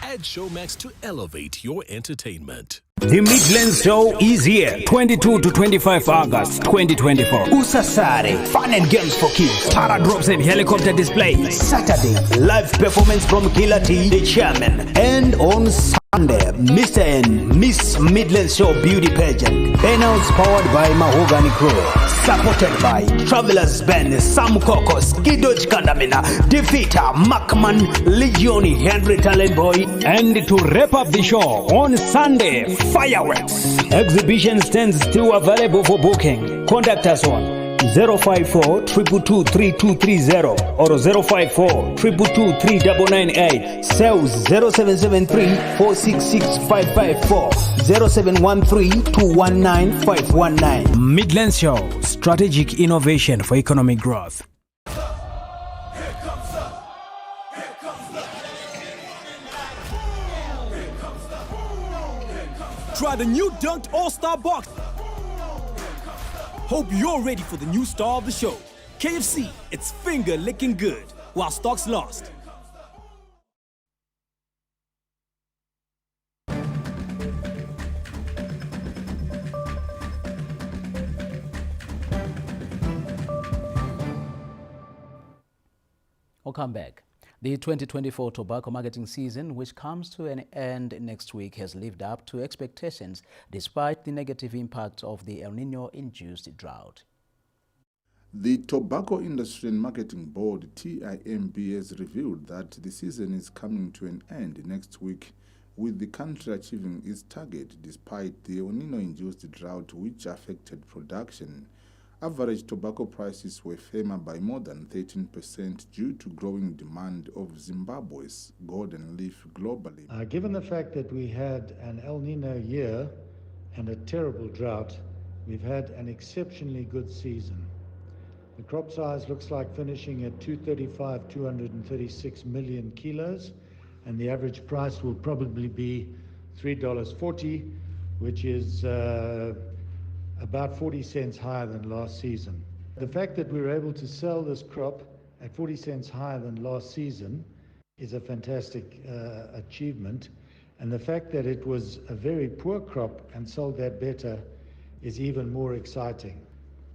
Add Showmax to elevate your entertainment. The Midlands Show is here, 22 to 25 August 2024. Usasare, fun and games for kids, para drops and helicopter displays. Saturday, live performance from Killer T, the chairman. And on Sunday, Mr. and Miss Midlands Show beauty pageant. Announced powered by Mahogany Crew. Supported by Travelers Band, Sam Kokos, Kidoj Kandamina, Defeater, Macman, Legioni, Henry Talent Boy. And to wrap up the show on Sunday, fireworks. Exhibition stands still available for booking. Contact us on 054-222-3230 or 054-222-3998. Sales 0773-466-554, 0713-219-519. Midlands Show, strategic innovation for economic growth. Try the new Dunked All-Star Box. Hope you're ready for the new star of the show. KFC, it's finger licking good while stocks last. Welcome back. The 2024 tobacco marketing season, which comes to an end next week, has lived up to expectations despite the negative impact of the El Nino-induced drought. The Tobacco Industry and Marketing Board, TIMB, has revealed that the season is coming to an end next week, with the country achieving its target despite the El Nino-induced drought which affected production. Average tobacco prices were firmer by more than 13% due to growing demand of Zimbabwe's golden leaf globally. Given the fact that we had an El Nino year and a terrible drought, we've had an exceptionally good season. The crop size looks like finishing at 236 million kilos, and the average price will probably be $3.40, which is about 40 cents higher than last season. The fact that we were able to sell this crop at 40 cents higher than last season is a fantastic achievement, and the fact that it was a very poor crop and sold that better is even more exciting.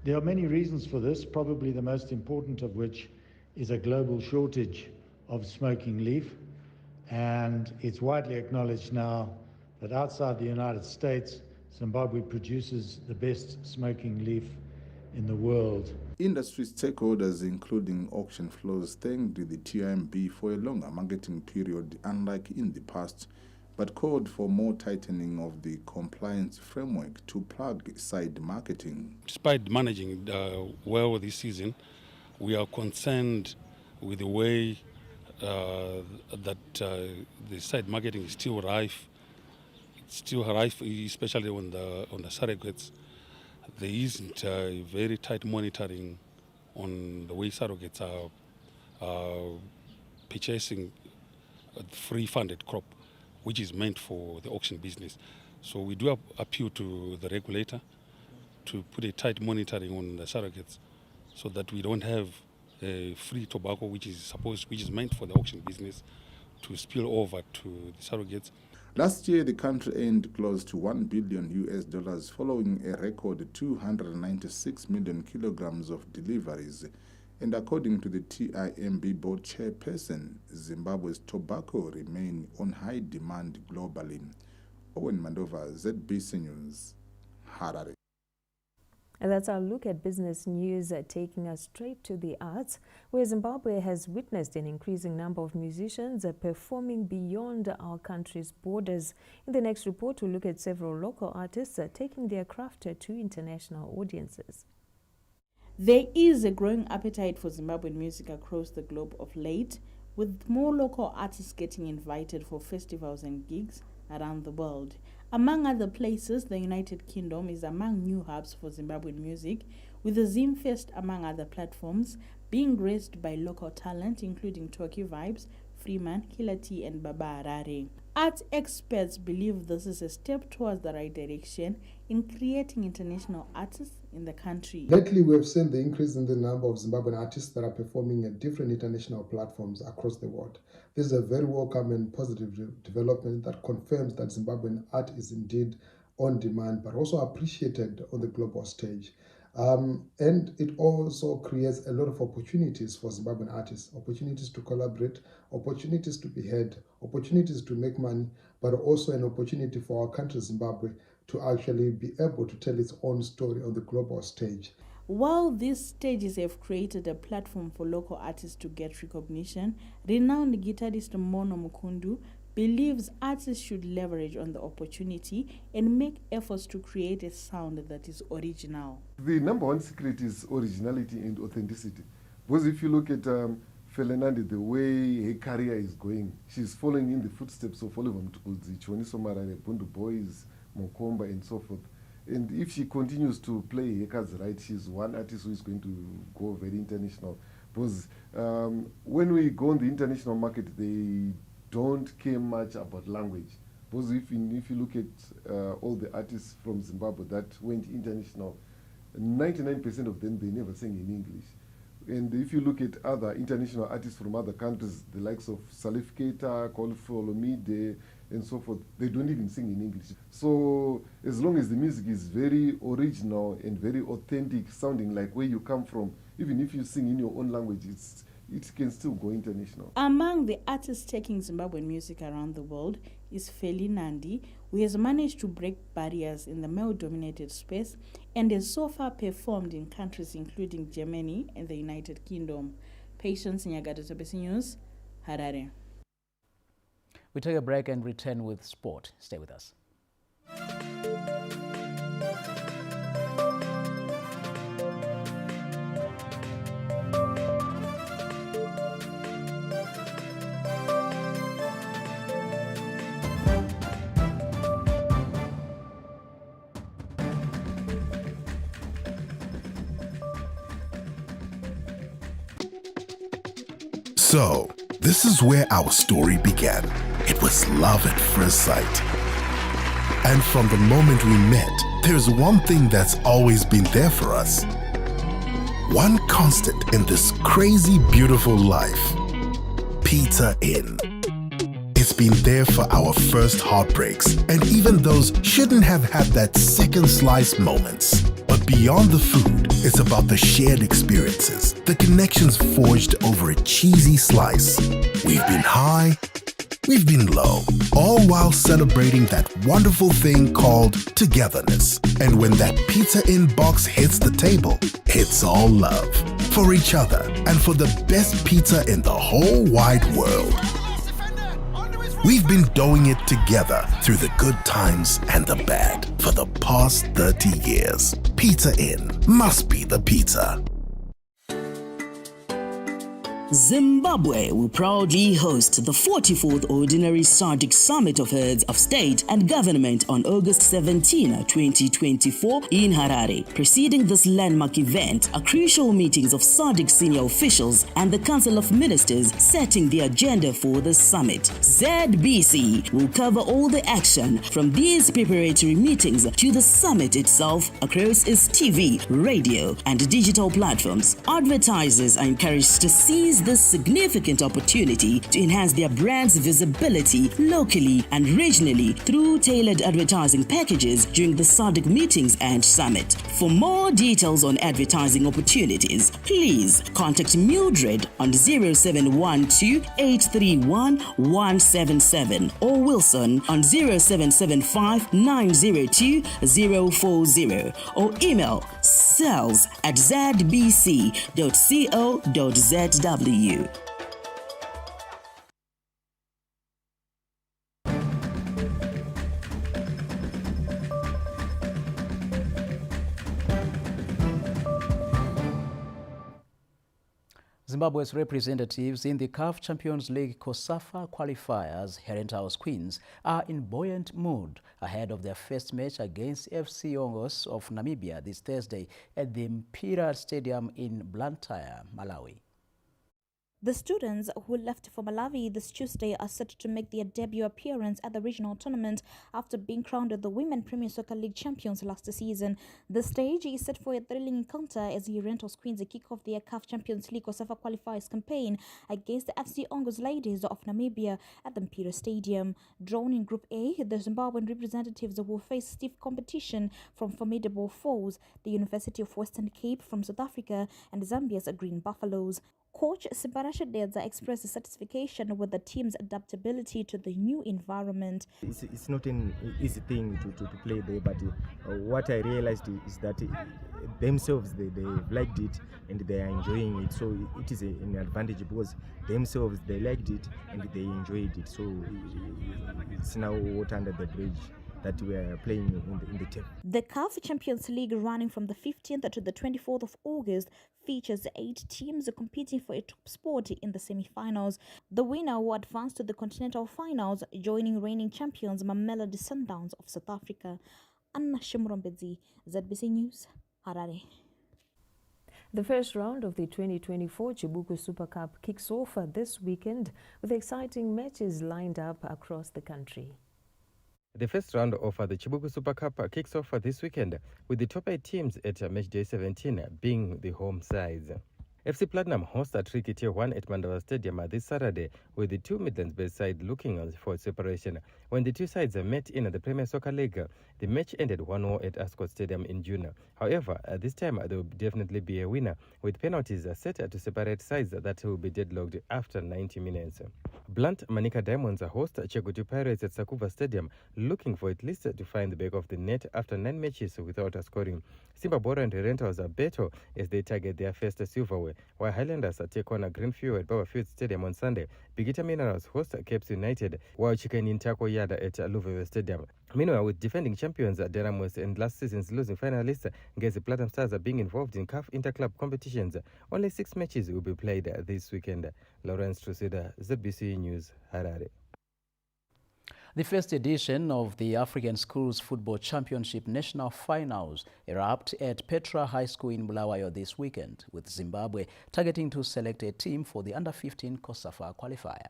There are many reasons for this, probably the most important of which is a global shortage of smoking leaf, and it's widely acknowledged now that outside the United States, Zimbabwe produces the best smoking leaf in the world. Industry stakeholders, including auction floors, thanked the TIMB for a longer marketing period, unlike in the past, but called for more tightening of the compliance framework to plug side marketing. Despite managing well this season, we are concerned with the way that the side marketing is still rife. It's still rife, especially on the surrogates. There isn't very tight monitoring on the way surrogates are purchasing a free funded crop, which is meant for the auction business. So we do appeal to the regulator to put a tight monitoring on the surrogates so that we don't have a free tobacco which is meant for the auction business to spill over to the surrogates. Last year, the country earned close to $1 billion following a record 296 million kilograms of deliveries. And according to the TIMB board chairperson, Zimbabwe's tobacco remain on high demand globally. Owen Mandova, ZBC News, Harare. And that's our look at business news, taking us straight to the arts, where Zimbabwe has witnessed an increasing number of musicians performing beyond our country's borders. In the next report, we'll look at several local artists taking their craft to international audiences. There is a growing appetite for Zimbabwean music across the globe of late, with more local artists getting invited for festivals and gigs around the world. Among other places, the United Kingdom is among new hubs for Zimbabwean music, with the Zimfest, among other platforms, being graced by local talent including Toki Vibes, Freeman, Killer T and Baba Harare. Art experts believe this is a step towards the right direction in creating international artists in the country. Lately, we have seen the increase in the number of Zimbabwean artists that are performing at different international platforms across the world. This is a very welcome and positive development that confirms that Zimbabwean art is indeed on demand, but also appreciated on the global stage. And it also creates a lot of opportunities for Zimbabwean artists, opportunities to collaborate, opportunities to be heard, opportunities to make money, but also an opportunity for our country, Zimbabwe, to actually be able to tell its own story on the global stage. While these stages have created a platform for local artists to get recognition, renowned guitarist Mono Mukundu believes artists should leverage on the opportunity and make efforts to create a sound that is original. The number one secret is originality and authenticity. Because if you look at Felenandi, the way her career is going, she's following in the footsteps of Oliver Mtukudzi, Choniso Marare, Bundu Boys, Mokomba, and so forth. And if she continues to play her cards right, she's one artist who is going to go very international. Because when we go on the international market, they don't care much about language. Because if you look at all the artists from Zimbabwe that went international, 99% of them, they never sing in English. And if you look at other international artists from other countries, the likes of Salif Keita, Kol Olomide, and so forth, they don't even sing in English. So as long as the music is very original and very authentic, sounding like where you come from, even if you sing in your own language, it can still go international. Among the artists taking Zimbabwean music around the world is Feli Nandi, who has managed to break barriers in the male-dominated space and has so far performed in countries including Germany and the United Kingdom. Patience Nyagata, SABC News, Harare. We take a break and return with sport. Stay with us. So, this is where our story began. It was love at first sight. And from the moment we met, there's one thing that's always been there for us. One constant in this crazy, beautiful life. Pizza Inn. It's been there for our first heartbreaks and even those shouldn't have had that second slice moments. But beyond the food, it's about the shared experiences, the connections forged over a cheesy slice. We've been high, we've been low, all while celebrating that wonderful thing called togetherness. And when that Pizza Inn box hits the table, it's all love for each other and for the best pizza in the whole wide world. We've been doing it together through the good times and the bad for the past 30 years. Pizza Inn must be the pizza. Zimbabwe will proudly host the 44th Ordinary SADC Summit of Heads of State and Government on August 17, 2024 in Harare. Preceding this landmark event are crucial meetings of SADC senior officials and the Council of Ministers setting the agenda for the summit. ZBC will cover all the action from these preparatory meetings to the summit itself across its TV, radio, and digital platforms. Advertisers are encouraged to seize this significant opportunity to enhance their brand's visibility locally and regionally through tailored advertising packages during the SADC meetings and summit. For more details on advertising opportunities, please contact Mildred on 0712-831-177 or Wilson on 0775-902-040 or email sales@zbc.co.zw. Zimbabwe's representatives in the CAF Champions League COSAFA qualifiers, Herentals Queens, are in buoyant mood ahead of their first match against FC Ongos of Namibia this Thursday at the Mpira Stadium in Blantyre, Malawi. The students who left for Malawi this Tuesday are set to make their debut appearance at the regional tournament after being crowned the Women Premier Soccer League champions last season. The stage is set for a thrilling encounter as the Herentals Queens kick off their CAF Champions League COSAFA qualifiers campaign against the FC Ongos Ladies of Namibia at the Mpira Stadium. Drawn in Group A, the Zimbabwean representatives will face stiff competition from formidable foes, the University of Western Cape from South Africa and Zambia's Green Buffaloes. Coach Sibarasha Dedza expressed satisfaction with the team's adaptability to the new environment. It's not an easy thing to play there, but what I realized is that themselves, they liked it and they are enjoying it. So it is an advantage because themselves, they liked it and they enjoyed it. So it's now water under the bridge that we are playing in the team. The CAF Champions League, running from the 15th to the 24th of August, features 8 teams competing for a top spot in the semi-finals. The winner will advance to the continental finals, joining reigning champions Mamelodi Sundowns of South Africa. Anna Shemrombedzi, ZBC News, Harare. The first round of the 2024 Chibuku Super Cup kicks off this weekend with exciting matches lined up across the country. The first round of the Chibuku Super Cup kicks off this weekend with the top 8 teams at matchday 17 being the home sides. FC Platinum hosts a tricky Tier 1 at Mandava Stadium this Saturday, with the two Midlands-based sides looking for separation. When the two sides met in the Premier Soccer League, the match ended 1-0 at Ascot Stadium in June. However, this time there will definitely be a winner, with penalties set to separate sides that will be deadlocked after 90 minutes. Blunt Manika Diamonds host Chegutu Pirates at Sakuva Stadium, looking for at least to find the back of the net after 9 matches without scoring. Simba Bora and Rentals are better as they target their first silverware, while Highlanders take on a Greenfield at Powerfield Stadium on Sunday. Bigita Minerals host Capes United, while Chicken Intako Yada at Luveve Stadium. Meanwhile, with defending champions Deramos and last season's losing finalists Ngezi Platinum Stars are being involved in CAF interclub competitions, only 6 matches will be played this weekend. Lawrence Trusida, ZBC News, Harare. The first edition of the African Schools Football Championship National Finals erupt at Petra High School in Bulawayo this weekend, with Zimbabwe targeting to select a team for the Under-15 COSAFA qualifier.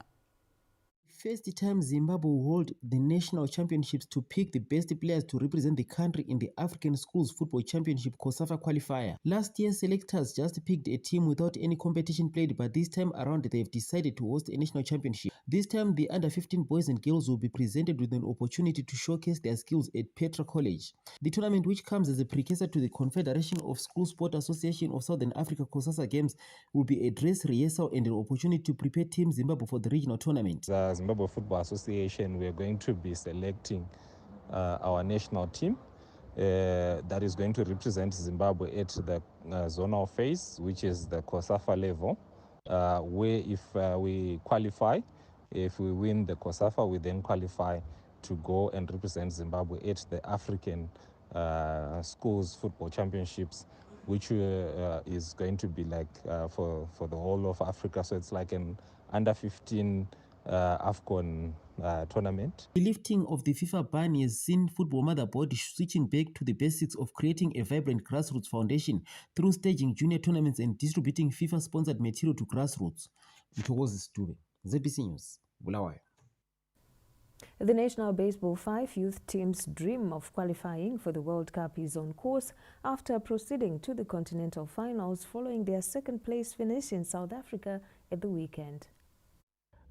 First time Zimbabwe will hold the national championships to pick the best players to represent the country in the African Schools Football Championship COSAFA qualifier. Last year, selectors just picked a team without any competition played, but this time around they've decided to host a national championship. This time, the under-15 boys and girls will be presented with an opportunity to showcase their skills at Petra College. The tournament, which comes as a precursor to the Confederation of School Sport Association of Southern Africa COSASA Games, will be a dress rehearsal and an opportunity to prepare Team Zimbabwe for the regional tournament. Zimbabwe Football Association, we are going to be selecting our national team that is going to represent Zimbabwe at the zonal phase, which is the COSAFA level, where if we qualify, if we win the COSAFA, we then qualify to go and represent Zimbabwe at the African Schools Football Championships, which is going to be like for the whole of Africa. So it's like an under-15 AFCON tournament. The lifting of the FIFA ban has seen Football Motherboard switching back to the basics of creating a vibrant grassroots foundation through staging junior tournaments and distributing FIFA-sponsored material to grassroots. ZBC News, Bulawayo. The National Baseball 5 youth team's dream of qualifying for the World Cup is on course after proceeding to the continental finals following their second-place finish in South Africa at the weekend.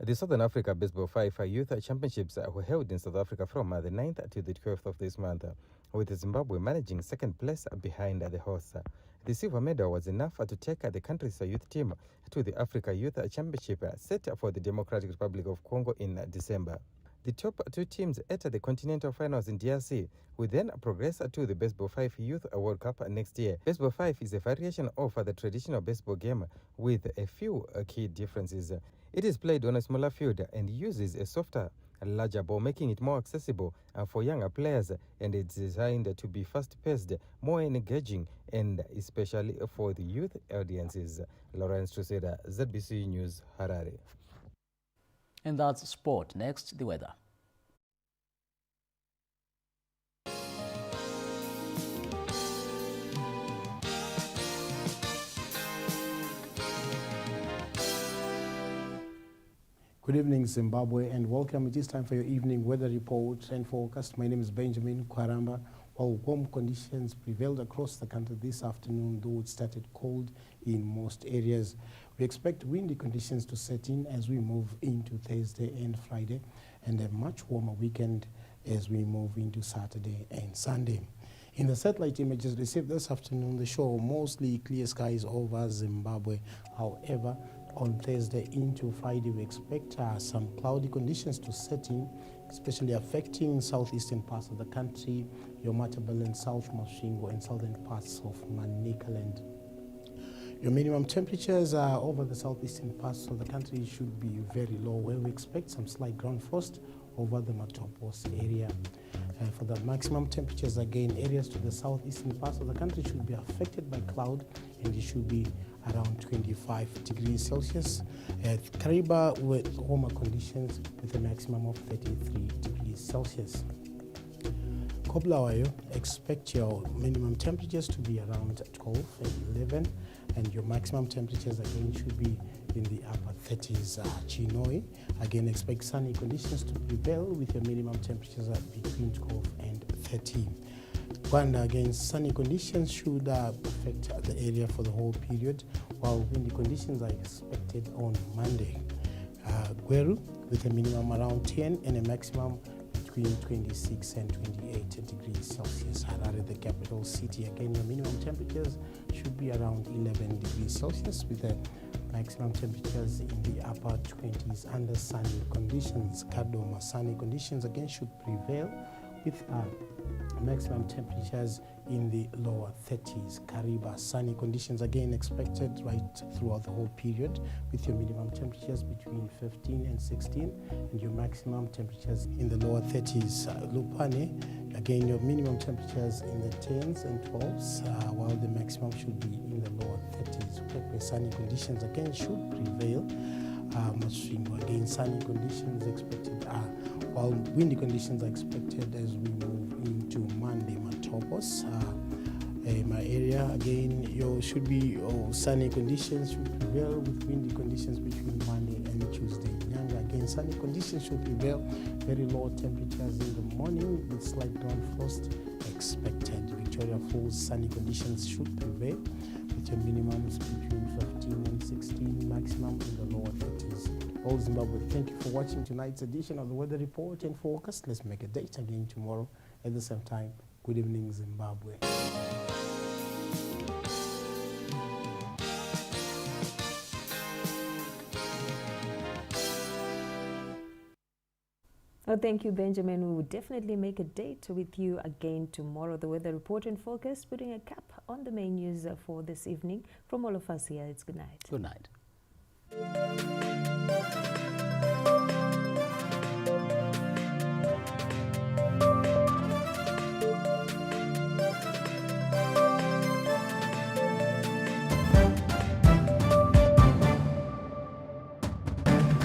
The Southern Africa Baseball 5 Youth Championships were held in South Africa from the 9th to the 12th of this month, with Zimbabwe managing second place behind the hosts. The silver medal was enough to take the country's youth team to the Africa Youth Championship set for the Democratic Republic of Congo in December. The top 2 teams at the continental finals in DRC will then progress to the Baseball 5 Youth World Cup next year. Baseball 5 is a variation of the traditional baseball game with a few key differences. It is played on a smaller field and uses a softer, larger ball, making it more accessible for younger players, and it's designed to be fast-paced, more engaging, and especially for the youth audiences. Lawrence Truseda, ZBC News, Harare. And that's sport. Next, the weather. Good evening, Zimbabwe, and welcome. It is time for your evening weather report and forecast. My name is Benjamin Kwaramba. While warm conditions prevailed across the country this afternoon, though it started cold in most areas, we expect windy conditions to set in as we move into Thursday and Friday, and a much warmer weekend as we move into Saturday and Sunday. In the satellite images received this afternoon, they show mostly clear skies over Zimbabwe. However, on Thursday into Friday, we expect some cloudy conditions to set in, especially affecting southeastern parts of the country, Yomatabel, South Masvingo, and southern parts of Manicaland. Your minimum temperatures over the southeastern parts of the country should be very low, where we expect some slight ground frost over the Matopos area. For the maximum temperatures, again, areas to the southeastern parts of the country should be affected by cloud, and it should be around 25 degrees Celsius. At Kariba, with warmer conditions with a maximum of 33 degrees Celsius. Kobulawayo, expect your minimum temperatures to be around 12 and 11, and your maximum temperatures again should be in the upper 30s. Chinoi, again expect sunny conditions to prevail with your minimum temperatures at between 12 and 13. Gwanda, again, sunny conditions should affect the area for the whole period, while windy conditions are expected on Monday. Gweru, with a minimum around 10 and a maximum between 26 and 28 degrees Celsius. Harare, the capital city, again, your minimum temperatures should be around 11 degrees Celsius with the maximum temperatures in the upper 20s under sunny conditions. Kadoma, sunny conditions again should prevail with maximum temperatures in the lower 30s. Kariba, sunny conditions again expected right throughout the whole period with your minimum temperatures between 15 and 16 and your maximum temperatures in the lower 30s. Lupane, again your minimum temperatures in the 10s and 12s while the maximum should be in the lower 30s. Pepe, sunny conditions again should prevail. Masvingo, again sunny conditions expected while windy conditions are expected as we move into Monday. Matopos, my area again should be sunny conditions should prevail with windy conditions between Monday and Tuesday. Nyanga, again sunny conditions should prevail, very low temperatures in the morning with slight ground frost expected. Victoria Falls, sunny conditions should prevail with your minimums between 15 and 16, maximum in the lower 30s. All Zimbabwe, thank you for watching tonight's edition of the Weather Report and Forecast. Let's make a date again tomorrow at the same time. Good evening, Zimbabwe. Oh, thank you, Benjamin. We will definitely make a date with you again tomorrow. The Weather Report and Forecast, putting a cap on the main news for this evening. From all of us here, it's good night. Good night.